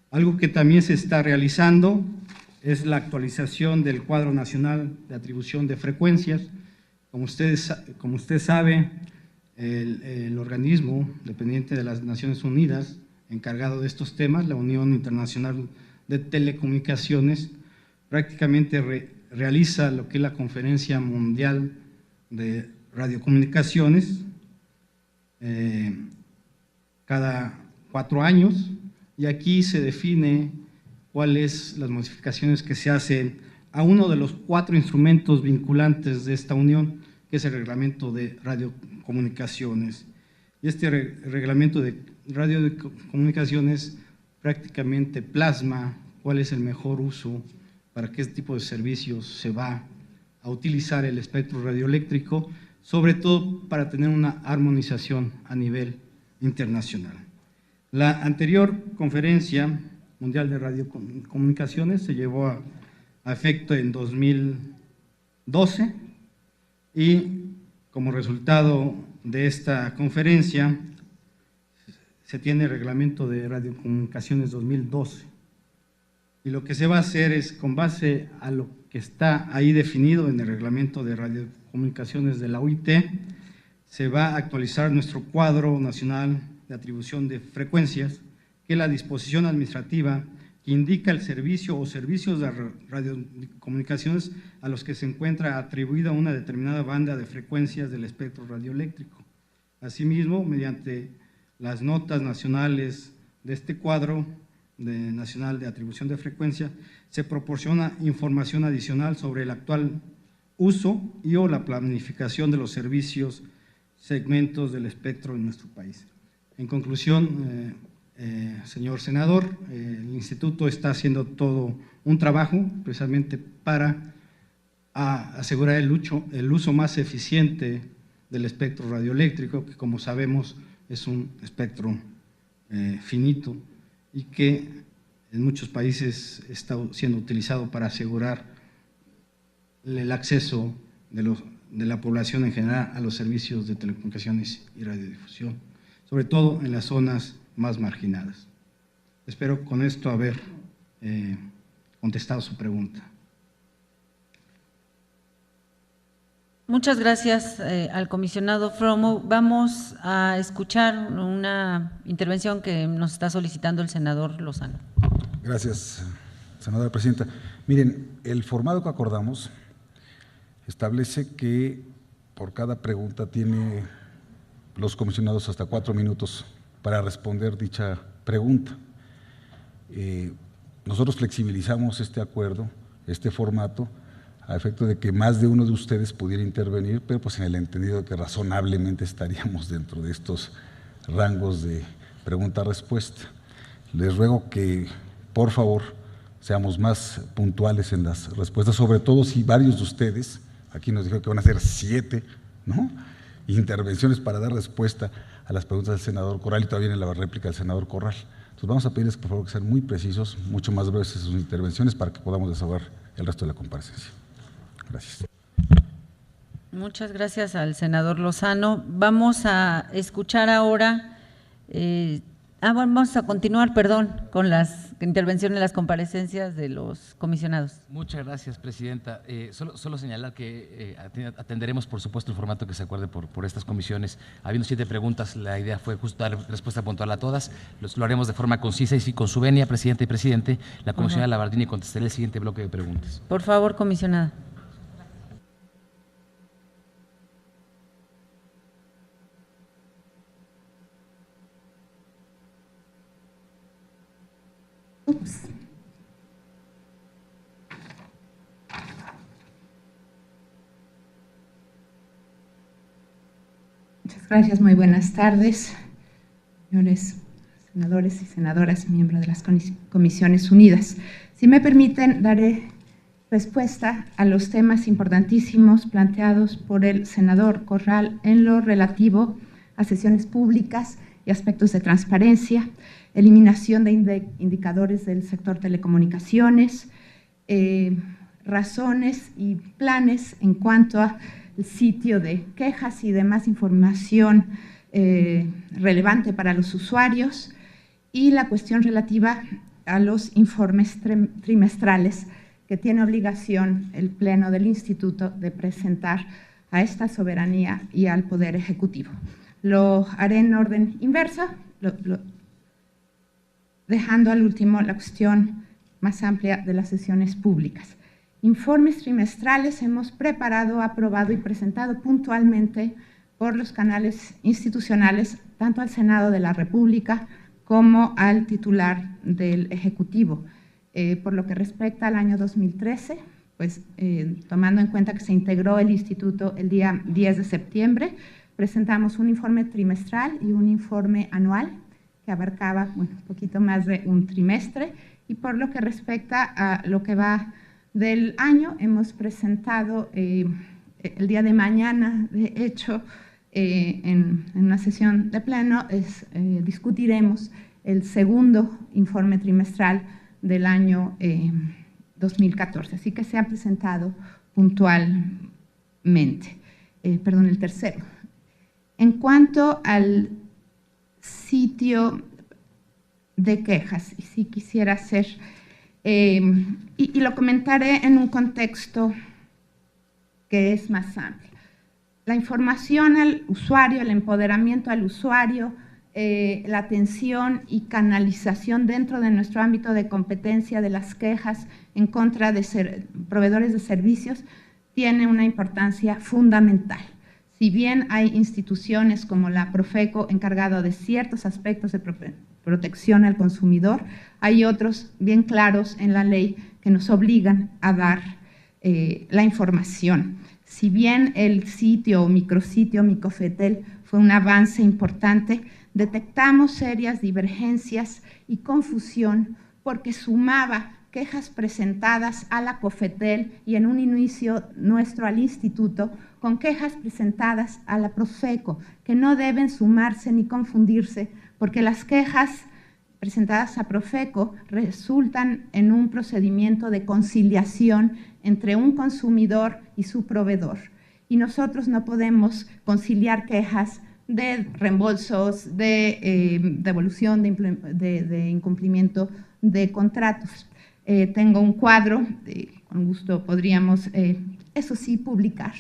Algo que también se está realizando es la actualización del Cuadro Nacional de Atribución de Frecuencias. Como usted sabe, el organismo dependiente de las Naciones Unidas encargado de estos temas, la Unión Internacional de Telecomunicaciones, prácticamente realiza lo que es la Conferencia Mundial de Radiocomunicaciones cada 4 años, y aquí se define cuáles las modificaciones que se hacen a uno de los 4 instrumentos vinculantes de esta unión, que es el Reglamento de Radiocomunicaciones. Y este Reglamento de Radiocomunicaciones prácticamente plasma cuál es el mejor uso para qué tipo de servicios se va a utilizar el espectro radioeléctrico, sobre todo para tener una armonización a nivel internacional. La anterior Conferencia Mundial de Radiocomunicaciones se llevó a efecto en 2012 y como resultado de esta conferencia se tiene el Reglamento de Radiocomunicaciones 2012. Y lo que se va a hacer es, con base a lo que está ahí definido en el Reglamento de Radiocomunicaciones de la OIT, se va a actualizar nuestro Cuadro Nacional de Atribución de Frecuencias, que es la disposición administrativa que indica el servicio o servicios de radiocomunicaciones a los que se encuentra atribuida una determinada banda de frecuencias del espectro radioeléctrico. Asimismo, mediante las notas nacionales de este cuadro nacional de atribución de frecuencia, se proporciona información adicional sobre el actual uso y o la planificación de los servicios, segmentos del espectro en nuestro país. En conclusión, señor senador, el instituto está haciendo todo un trabajo precisamente para asegurar el uso más eficiente del espectro radioeléctrico, que como sabemos es un espectro finito y que en muchos países está siendo utilizado para asegurar el acceso de la población en general a los servicios de telecomunicaciones y radiodifusión, sobre todo en las zonas más marginadas. Espero con esto haber contestado su pregunta. Muchas gracias al comisionado Fromo. Vamos a escuchar una intervención que nos está solicitando el senador Lozano. Gracias, senadora presidenta. Miren, el formato que acordamos establece que por cada pregunta tiene los comisionados hasta 4 minutos para responder dicha pregunta. Nosotros flexibilizamos este acuerdo, este formato, a efecto de que más de uno de ustedes pudiera intervenir, pero pues en el entendido de que razonablemente estaríamos dentro de estos rangos de pregunta-respuesta. Les ruego que, por favor, seamos más puntuales en las respuestas, sobre todo si varios de ustedes, aquí nos dijeron que van a ser 7, ¿no? intervenciones para dar respuesta a las preguntas del senador Corral y todavía en la réplica del senador Corral. Entonces vamos a pedirles por favor que sean muy precisos, mucho más breves en sus intervenciones para que podamos desahogar el resto de la comparecencia. Gracias. Muchas gracias al senador Lozano. Vamos a escuchar ahora, vamos a continuar, con las intervenciones en las comparecencias de los comisionados. Muchas gracias, presidenta. Solo señalar que atenderemos, por supuesto, el formato que se acuerde por estas comisiones. Habiendo 7 preguntas, la idea fue justo dar respuesta puntual a todas. Lo haremos de forma concisa y con su venia, presidenta y presidente, la comisionada Labardini contestará el siguiente bloque de preguntas. Por favor, comisionada. Muchas gracias, muy buenas tardes, señores senadores y senadoras, miembros de las Comisiones Unidas. Si me permiten, daré respuesta a los temas importantísimos planteados por el senador Corral en lo relativo a sesiones públicas y aspectos de transparencia, eliminación de indicadores del sector telecomunicaciones, razones y planes en cuanto al sitio de quejas y demás información relevante para los usuarios, y la cuestión relativa a los informes trimestrales que tiene obligación el Pleno del Instituto de presentar a esta soberanía y al Poder Ejecutivo. Lo haré en orden inversa, dejando al último la cuestión más amplia de las sesiones públicas. Informes trimestrales hemos preparado, aprobado y presentado puntualmente por los canales institucionales, tanto al Senado de la República como al titular del Ejecutivo. Por lo que respecta al año 2013, pues tomando en cuenta que se integró el Instituto el día 10 de septiembre, presentamos un informe trimestral y un informe anual que abarcaba un poquito más de un trimestre, y por lo que respecta a lo que va del año, hemos presentado el día de mañana, de hecho, en una sesión de pleno, discutiremos el segundo informe trimestral del año 2014, así que se ha presentado puntualmente. El tercero. En cuanto al sitio de quejas, y si quisiera hacer, y lo comentaré en un contexto que es más amplio. La información al usuario, el empoderamiento al usuario, la atención y canalización dentro de nuestro ámbito de competencia de las quejas en contra de proveedores de servicios tiene una importancia fundamental. Si bien hay instituciones como la Profeco encargado de ciertos aspectos de protección al consumidor, hay otros bien claros en la ley que nos obligan a dar la información. Si bien el sitio o micrositio Micofetel fue un avance importante, detectamos serias divergencias y confusión porque sumaba quejas presentadas a la COFETEL y en un inicio nuestro al instituto con quejas presentadas a la Profeco, que no deben sumarse ni confundirse porque las quejas presentadas a Profeco resultan en un procedimiento de conciliación entre un consumidor y su proveedor. Y nosotros no podemos conciliar quejas de reembolsos, de devolución, de incumplimiento de contratos. Tengo un cuadro, con gusto podríamos, eso sí, publicar,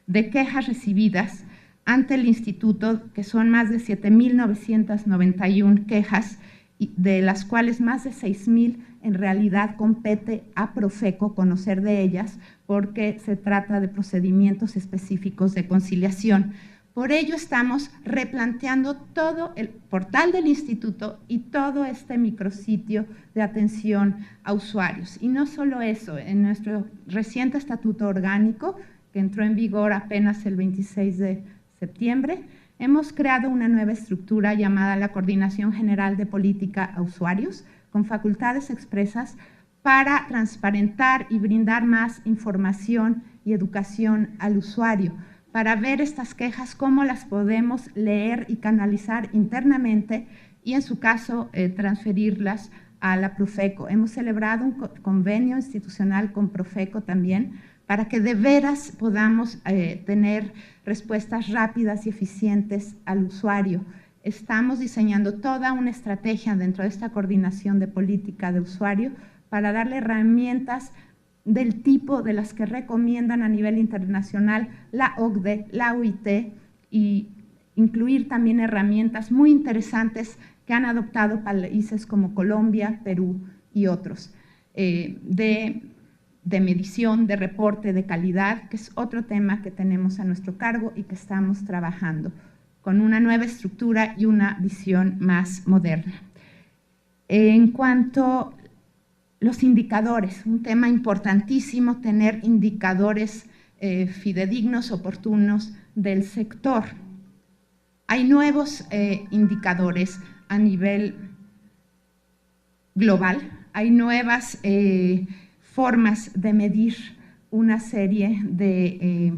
de quejas recibidas ante el instituto, que son más de 7.991 quejas, de las cuales más de 6.000 en realidad compete a Profeco conocer de ellas, porque se trata de procedimientos específicos de conciliación. Por ello estamos replanteando todo el portal del instituto y todo este micrositio de atención a usuarios. Y no solo eso, en nuestro reciente estatuto orgánico, que entró en vigor apenas el 26 de septiembre, hemos creado una nueva estructura llamada la Coordinación General de Política a Usuarios, con facultades expresas para transparentar y brindar más información y educación al usuario, para ver estas quejas, cómo las podemos leer y canalizar internamente y, en su caso, transferirlas a la Profeco. Hemos celebrado un convenio institucional con Profeco también para que de veras podamos tener respuestas rápidas y eficientes al usuario. Estamos diseñando toda una estrategia dentro de esta coordinación de política de usuario para darle herramientas del tipo de las que recomiendan a nivel internacional la OCDE, la OIT, y incluir también herramientas muy interesantes que han adoptado países como Colombia, Perú y otros, de medición, de reporte, de calidad, que es otro tema que tenemos a nuestro cargo y que estamos trabajando con una nueva estructura y una visión más moderna. En cuanto a los indicadores, un tema importantísimo, tener indicadores fidedignos, oportunos del sector. Hay nuevos indicadores a nivel global, hay nuevas formas de medir una serie de,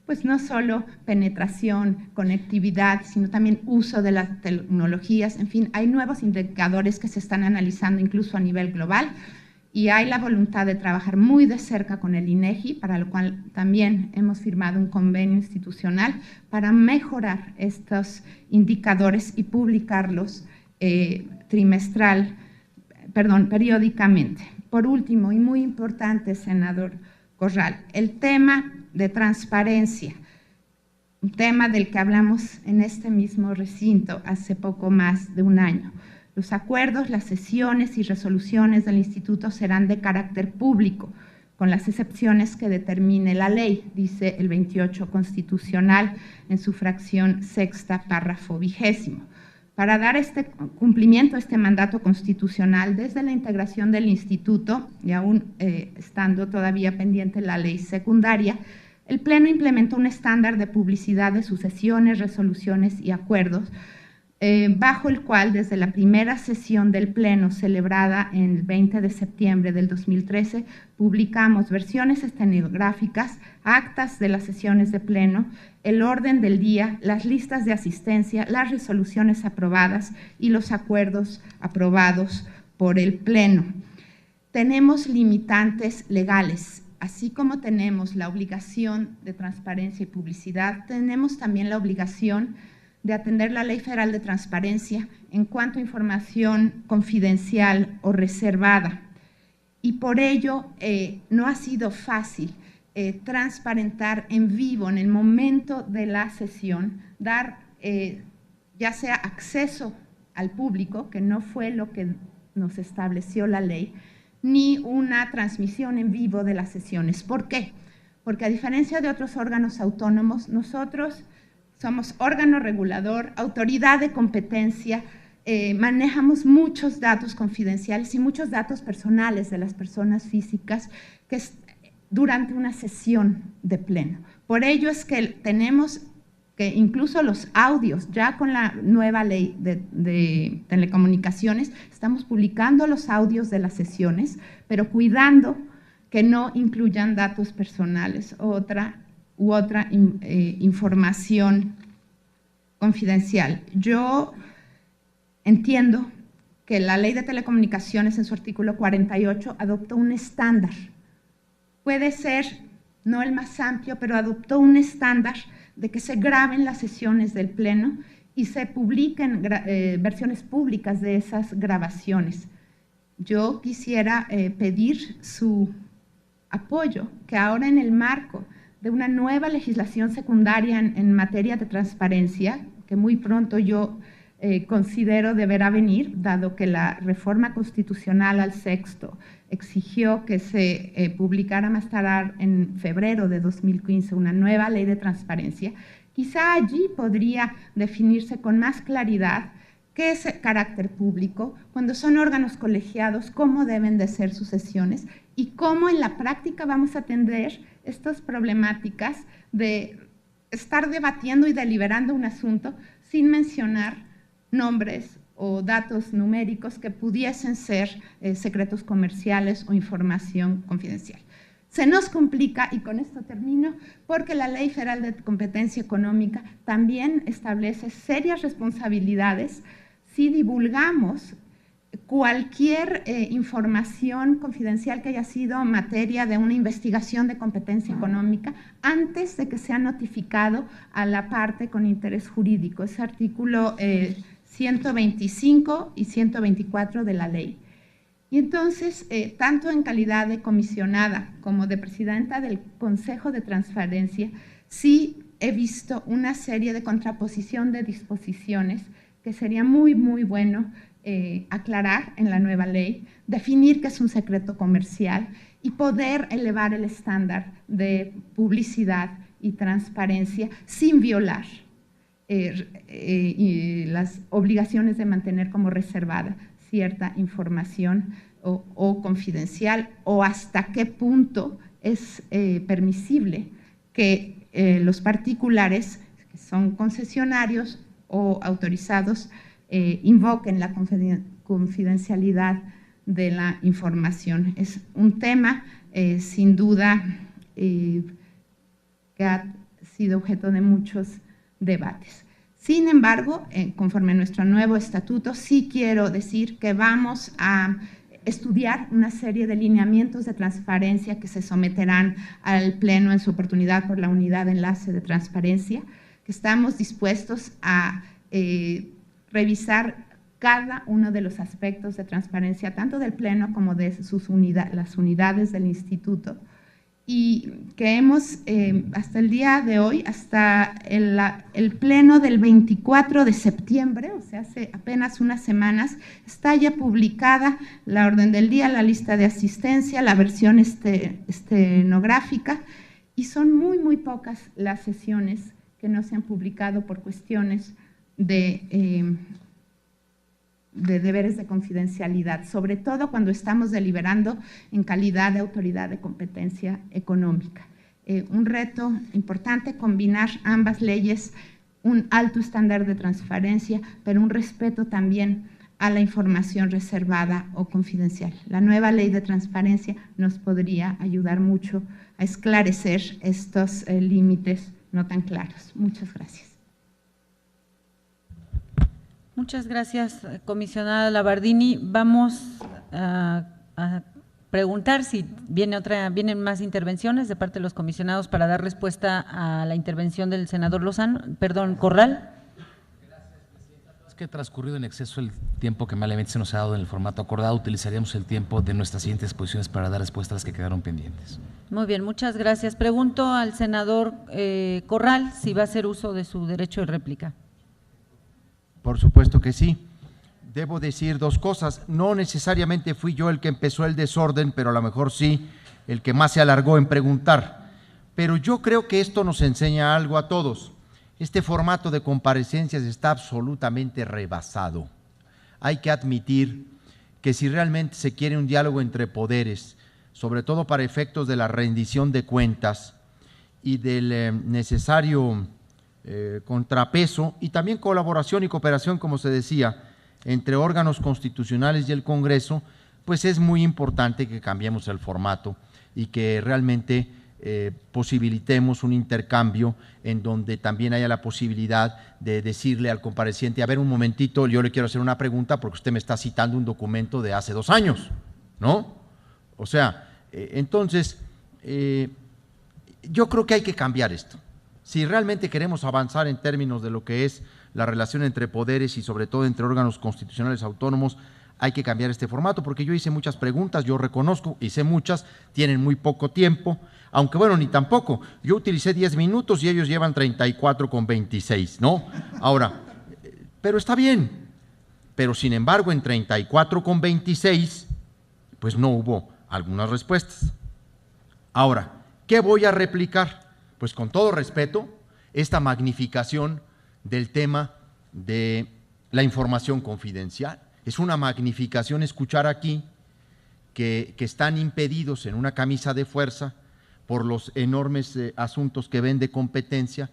pues no solo penetración, conectividad, sino también uso de las tecnologías. En fin, hay nuevos indicadores que se están analizando incluso a nivel global y hay la voluntad de trabajar muy de cerca con el INEGI, para lo cual también hemos firmado un convenio institucional para mejorar estos indicadores y publicarlos periódicamente. Por último, y muy importante, senador Corral, el tema de transparencia, un tema del que hablamos en este mismo recinto hace poco más de un año. Los acuerdos, las sesiones y resoluciones del instituto serán de carácter público, con las excepciones que determine la ley, dice el 28 constitucional en su fracción sexta, párrafo 20. Para dar este cumplimiento a este mandato constitucional, desde la integración del instituto, y aún estando todavía pendiente la ley secundaria, el Pleno implementó un estándar de publicidad de sus sesiones, resoluciones y acuerdos, bajo el cual desde la primera sesión del Pleno celebrada en el 20 de septiembre del 2013, publicamos versiones estenográficas, actas de las sesiones de Pleno, el orden del día, las listas de asistencia, las resoluciones aprobadas y los acuerdos aprobados por el Pleno. Tenemos limitantes legales, así como tenemos la obligación de transparencia y publicidad, tenemos también la obligación de atender la Ley Federal de Transparencia en cuanto a información confidencial o reservada. Y por ello no ha sido fácil transparentar en vivo, en el momento de la sesión, dar ya sea acceso al público, que no fue lo que nos estableció la ley, ni una transmisión en vivo de las sesiones. ¿Por qué? Porque a diferencia de otros órganos autónomos, nosotros somos órgano regulador, autoridad de competencia, manejamos muchos datos confidenciales y muchos datos personales de las personas físicas que es durante una sesión de Pleno. Por ello es que tenemos que incluso los audios, ya con la nueva ley de telecomunicaciones, estamos publicando los audios de las sesiones, pero cuidando que no incluyan datos personales u otra información confidencial. Yo entiendo que la Ley de Telecomunicaciones en su artículo 48 adoptó un estándar. Puede ser no el más amplio, pero adoptó un estándar de que se graben las sesiones del Pleno y se publiquen versiones públicas de esas grabaciones. Yo quisiera pedir su apoyo, que ahora en el marco de una nueva legislación secundaria en materia de transparencia, que muy pronto yo considero deberá venir, dado que la reforma constitucional al sexto exigió que se publicara más tardar en febrero de 2015 una nueva ley de transparencia, quizá allí podría definirse con más claridad qué es el carácter público, cuando son órganos colegiados, cómo deben de ser sus sesiones y cómo en la práctica vamos a atender estas problemáticas de estar debatiendo y deliberando un asunto sin mencionar nombres o datos numéricos que pudiesen ser secretos comerciales o información confidencial. Se nos complica, y con esto termino, porque la Ley Federal de Competencia Económica también establece serias responsabilidades si divulgamos cualquier información confidencial que haya sido materia de una investigación de competencia económica antes de que sea notificado a la parte con interés jurídico. Es artículo 125 y 124 de la ley. Y entonces, tanto en calidad de comisionada como de presidenta del Consejo de Transparencia, sí he visto una serie de contraposición de disposiciones que sería muy, muy bueno aclarar en la nueva ley, definir qué es un secreto comercial y poder elevar el estándar de publicidad y transparencia sin violar las obligaciones de mantener como reservada cierta información o confidencial, o hasta qué punto es permisible que los particulares, que son concesionarios o autorizados, invoquen la confidencialidad de la información. Es un tema, sin duda, que ha sido objeto de muchos debates. Sin embargo, conforme a nuestro nuevo estatuto, sí quiero decir que vamos a estudiar una serie de lineamientos de transparencia que se someterán al Pleno en su oportunidad por la Unidad de Enlace de Transparencia, que estamos dispuestos a revisar cada uno de los aspectos de transparencia, tanto del Pleno como de las unidades del Instituto, y que hemos, hasta el día de hoy, hasta el Pleno del 24 de septiembre, o sea, hace apenas unas semanas, está ya publicada la orden del día, la lista de asistencia, la versión estenográfica, y son muy, muy pocas las sesiones que no se han publicado por cuestiones de deberes de confidencialidad, sobre todo cuando estamos deliberando en calidad de autoridad de competencia económica. Un reto importante, combinar ambas leyes, un alto estándar de transparencia, pero un respeto también a la información reservada o confidencial. La nueva ley de transparencia nos podría ayudar mucho a esclarecer estos límites no tan claros. Muchas gracias. Muchas gracias, comisionada Labardini. Vamos a preguntar si vienen más intervenciones de parte de los comisionados para dar respuesta a la intervención del senador Corral. Gracias, presidenta. Es que transcurrido en exceso el tiempo que malamente se nos ha dado en el formato acordado, utilizaríamos el tiempo de nuestras siguientes exposiciones para dar respuesta a las que quedaron pendientes. Muy bien, muchas gracias. Pregunto al senador Corral si va a hacer uso de su derecho de réplica. Por supuesto que sí. Debo decir dos cosas. No necesariamente fui yo el que empezó el desorden, pero a lo mejor sí el que más se alargó en preguntar. Pero yo creo que esto nos enseña algo a todos. Este formato de comparecencias está absolutamente rebasado. Hay que admitir que si realmente se quiere un diálogo entre poderes, sobre todo para efectos de la rendición de cuentas y del necesario contrapeso y también colaboración y cooperación, como se decía, entre órganos constitucionales y el Congreso, pues es muy importante que cambiemos el formato y que realmente posibilitemos un intercambio en donde también haya la posibilidad de decirle al compareciente, a ver, un momentito, yo le quiero hacer una pregunta porque usted me está citando un documento de hace 2 años, ¿no? O sea, entonces, yo creo que hay que cambiar esto. Si realmente queremos avanzar en términos de lo que es la relación entre poderes y sobre todo entre órganos constitucionales autónomos, hay que cambiar este formato, porque yo hice muchas preguntas, yo reconozco, hice muchas, tienen muy poco tiempo, aunque bueno, ni tampoco, yo utilicé 10 minutos y ellos llevan 34,26, ¿no? Ahora, pero está bien, pero sin embargo en 34,26, pues no hubo algunas respuestas. Ahora, ¿qué voy a replicar? Pues con todo respeto, esta magnificación del tema de la información confidencial. Es una magnificación escuchar aquí que están impedidos en una camisa de fuerza por los enormes asuntos que ven de competencia,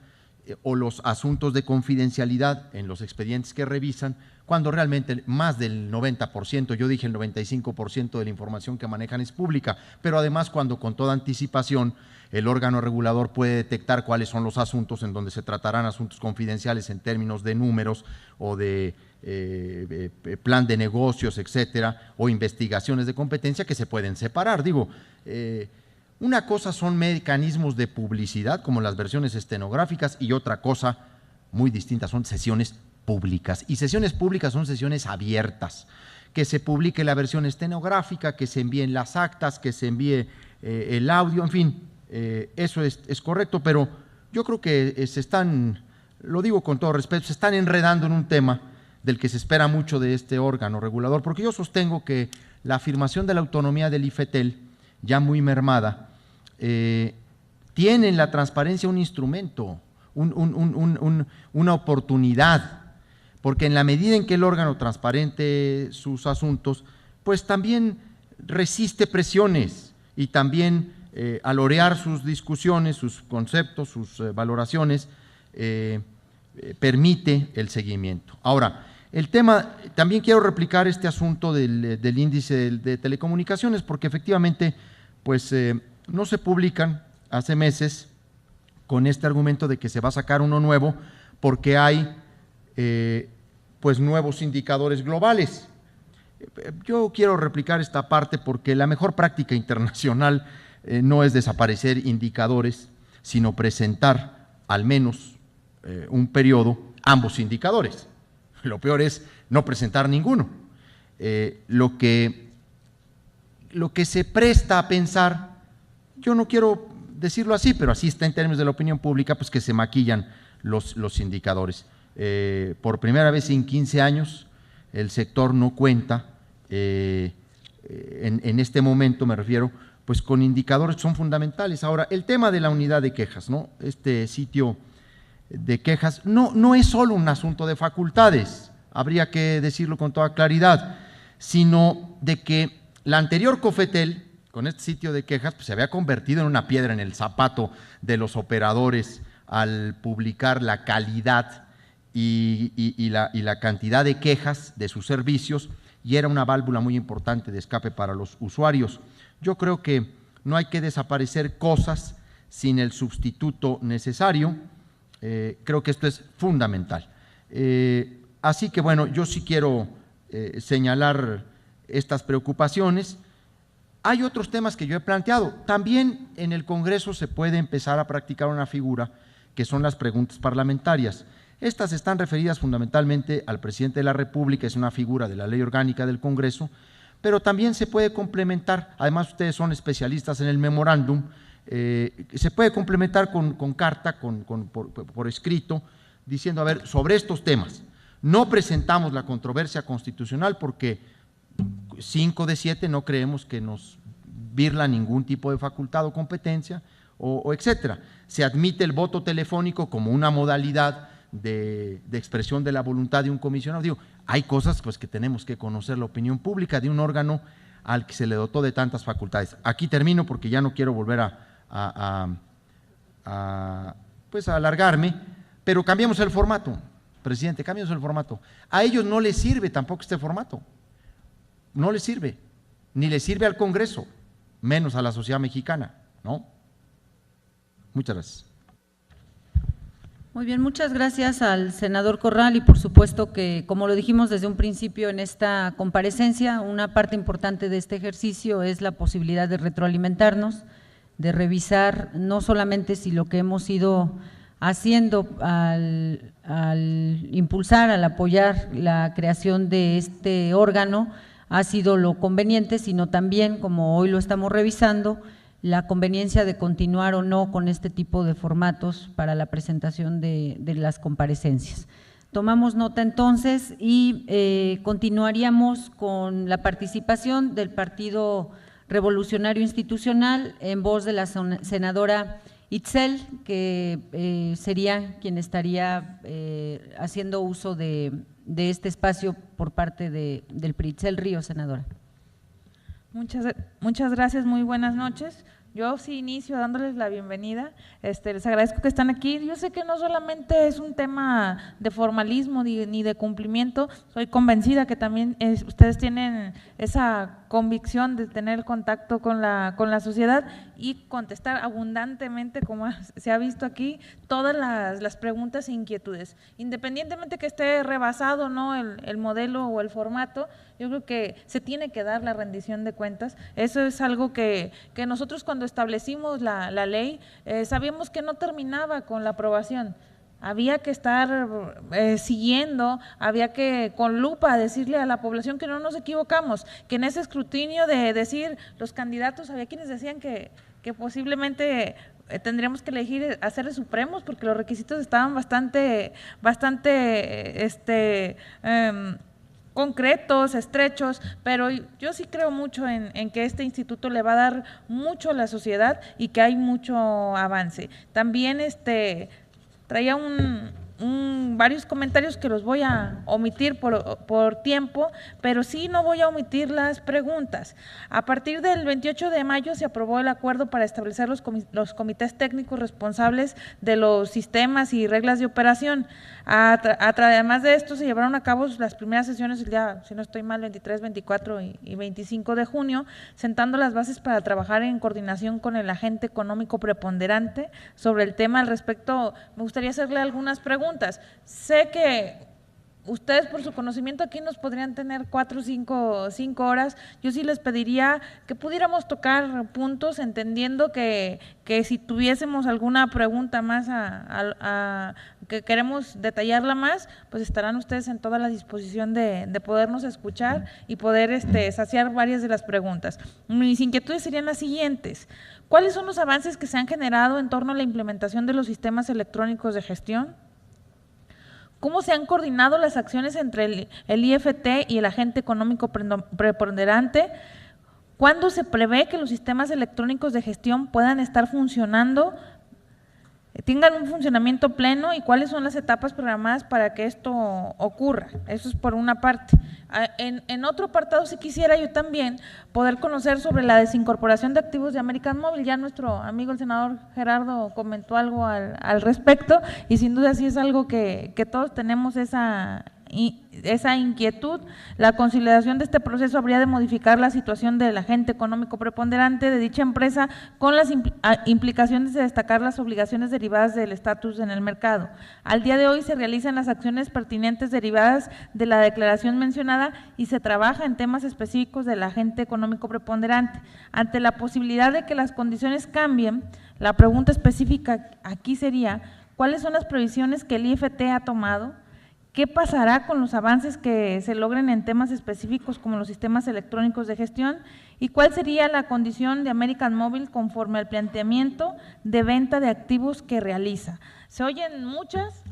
o los asuntos de confidencialidad en los expedientes que revisan, cuando realmente más del 90%, yo dije el 95% de la información que manejan es pública, pero además cuando con toda anticipación el órgano regulador puede detectar cuáles son los asuntos en donde se tratarán asuntos confidenciales en términos de números o de plan de negocios, etcétera, o investigaciones de competencia que se pueden separar. Digo, una cosa son mecanismos de publicidad como las versiones estenográficas y otra cosa muy distinta son sesiones públicas. Y sesiones públicas son sesiones abiertas, que se publique la versión estenográfica, que se envíen las actas, que se envíe el audio, en fin, eso es correcto, pero yo creo que se están, lo digo con todo respeto, se están enredando en un tema del que se espera mucho de este órgano regulador, porque yo sostengo que la afirmación de la autonomía del IFETEL, ya muy mermada, tiene en la transparencia un instrumento, una oportunidad, porque en la medida en que el órgano transparente sus asuntos, pues también resiste presiones y también al orear sus discusiones, sus conceptos, sus valoraciones, permite el seguimiento. Ahora, el tema, también quiero replicar este asunto del índice de telecomunicaciones, porque efectivamente, pues no se publican hace meses con este argumento de que se va a sacar uno nuevo, porque hay pues nuevos indicadores globales. Yo quiero replicar esta parte porque la mejor práctica internacional no es desaparecer indicadores, sino presentar al menos un periodo ambos indicadores. Lo peor es no presentar ninguno. Lo que se presta a pensar, yo no quiero decirlo así, pero así está en términos de la opinión pública, pues que se maquillan los indicadores. Por primera vez en 15 años, el sector no cuenta, en este momento me refiero, pues con indicadores que son fundamentales. Ahora, el tema de la unidad de quejas, ¿no? Este sitio de quejas no es solo un asunto de facultades, habría que decirlo con toda claridad, sino de que la anterior COFETEL, con este sitio de quejas, pues se había convertido en una piedra en el zapato de los operadores al publicar la calidad y la cantidad de quejas de sus servicios, y era una válvula muy importante de escape para los usuarios. Yo creo que no hay que desaparecer cosas sin el sustituto necesario. Creo que esto es fundamental. Así que bueno, yo sí quiero señalar estas preocupaciones. Hay otros temas que yo he planteado. También en el Congreso se puede empezar a practicar una figura que son las preguntas parlamentarias. Estas están referidas fundamentalmente al presidente de la República, es una figura de la ley orgánica del Congreso, pero también se puede complementar, además ustedes son especialistas en el memorándum, se puede complementar con carta, por escrito, diciendo, a ver, sobre estos temas, no presentamos la controversia constitucional porque 5 de 7 no creemos que nos virla ningún tipo de facultad o competencia, o etcétera. Se admite el voto telefónico como una modalidad de expresión de la voluntad de un comisionado. Digo, hay cosas pues que tenemos que conocer la opinión pública de un órgano al que se le dotó de tantas facultades. Aquí termino porque ya no quiero volver pues a alargarme, pero cambiamos el formato, presidente, cambiamos el formato. A ellos no les sirve tampoco este formato, no les sirve, ni les sirve al Congreso, menos a la sociedad mexicana, ¿no? Muchas gracias. Muy bien, muchas gracias al senador Corral y por supuesto que, como lo dijimos desde un principio en esta comparecencia, una parte importante de este ejercicio es la posibilidad de retroalimentarnos, de revisar no solamente si lo que hemos ido haciendo al impulsar, al apoyar la creación de este órgano ha sido lo conveniente, sino también, como hoy lo estamos revisando, la conveniencia de continuar o no con este tipo de formatos para la presentación de las comparecencias. Tomamos nota entonces y continuaríamos con la participación del Partido Revolucionario Institucional en voz de la senadora Itzel, que sería quien estaría haciendo uso de este espacio por parte del PRI. Itzel Ríos, senadora. Muchas gracias, muy buenas noches. Yo sí inicio dándoles la bienvenida, les agradezco que están aquí. Yo sé que no solamente es un tema de formalismo ni de cumplimiento, soy convencida que también ustedes tienen esa convicción de tener contacto con la sociedad y contestar abundantemente, como se ha visto aquí, todas las preguntas e inquietudes. Independientemente que esté rebasado, ¿no?, el modelo o el formato, yo creo que se tiene que dar la rendición de cuentas. Eso es algo que nosotros cuando establecimos la ley sabíamos que no terminaba con la aprobación. Había que estar siguiendo, había que con lupa decirle a la población que no nos equivocamos, que en ese escrutinio de decir los candidatos, había quienes decían que posiblemente tendríamos que elegir a seres supremos porque los requisitos estaban bastante concretos, estrechos, pero yo sí creo mucho en que este instituto le va a dar mucho a la sociedad y que hay mucho avance. También traía varios comentarios que los voy a omitir por tiempo, pero sí no voy a omitir las preguntas. A partir del 28 de mayo se aprobó el acuerdo para establecer los comités técnicos responsables de los sistemas y reglas de operación. Además de esto, se llevaron a cabo las primeras sesiones el día, si no estoy mal, 23, 24 y 25 de junio, sentando las bases para trabajar en coordinación con el agente económico preponderante sobre el tema. Al respecto, me gustaría hacerle algunas preguntas. Sé que ustedes, por su conocimiento, aquí nos podrían tener 4 o 5 horas. Yo sí les pediría que pudiéramos tocar puntos, entendiendo que si tuviésemos alguna pregunta más que queremos detallarla más, pues estarán ustedes en toda la disposición de podernos escuchar y poder saciar varias de las preguntas. Mis inquietudes serían las siguientes. ¿Cuáles son los avances que se han generado en torno a la implementación de los sistemas electrónicos de gestión? ¿Cómo se han coordinado las acciones entre el IFT y el agente económico preponderante? ¿Cuándo se prevé que los sistemas electrónicos de gestión puedan estar funcionando, tengan un funcionamiento pleno, y cuáles son las etapas programadas para que esto ocurra? Eso es por una parte. En otro apartado, sí quisiera yo también poder conocer sobre la desincorporación de activos de American Móvil. Ya nuestro amigo el senador Gerardo comentó algo al respecto, y sin duda sí es algo que todos tenemos esa inquietud. La consolidación de este proceso habría de modificar la situación del agente económico preponderante de dicha empresa, con las implicaciones de destacar las obligaciones derivadas del estatus en el mercado. Al día de hoy se realizan las acciones pertinentes derivadas de la declaración mencionada y se trabaja en temas específicos del agente económico preponderante. Ante la posibilidad de que las condiciones cambien, la pregunta específica aquí sería: ¿cuáles son las previsiones que el IFT ha tomado? ¿Qué pasará con los avances que se logren en temas específicos como los sistemas electrónicos de gestión? ¿Y cuál sería la condición de American Móvil conforme al planteamiento de venta de activos que realiza? Se oyen muchas,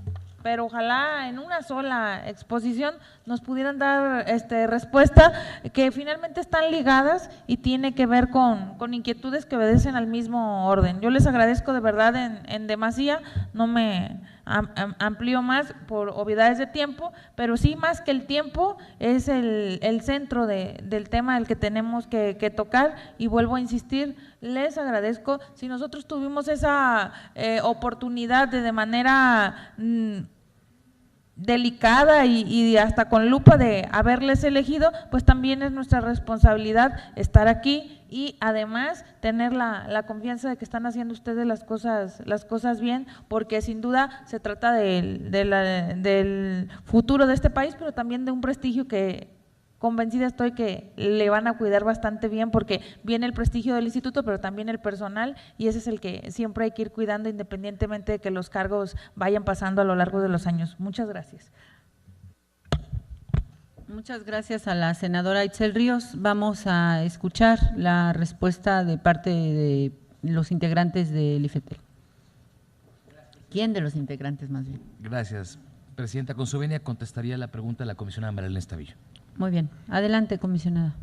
pero ojalá en una sola exposición nos pudieran dar respuesta, que finalmente están ligadas y tiene que ver con inquietudes que obedecen al mismo orden. Yo les agradezco de verdad en demasía, no me amplío más por obviedades de tiempo, pero sí, más que el tiempo, es el centro del tema del que tenemos que tocar, y vuelvo a insistir, les agradezco. Si nosotros tuvimos esa oportunidad de manera delicada y hasta con lupa de haberles elegido, pues también es nuestra responsabilidad estar aquí y además tener la confianza de que están haciendo ustedes las cosas bien, porque sin duda se trata del futuro de este país, pero también de un prestigio que convencida estoy que le van a cuidar bastante bien, porque viene el prestigio del instituto, pero también el personal, y ese es el que siempre hay que ir cuidando, independientemente de que los cargos vayan pasando a lo largo de los años. Muchas gracias. Muchas gracias a la senadora Itzel Ríos. Vamos a escuchar la respuesta de parte de los integrantes del IFT. ¿Quién de los integrantes más bien? Gracias, Presidenta. Con su venia contestaría la pregunta de la comisionada María Elena Estavillo. Muy bien. Adelante, comisionada.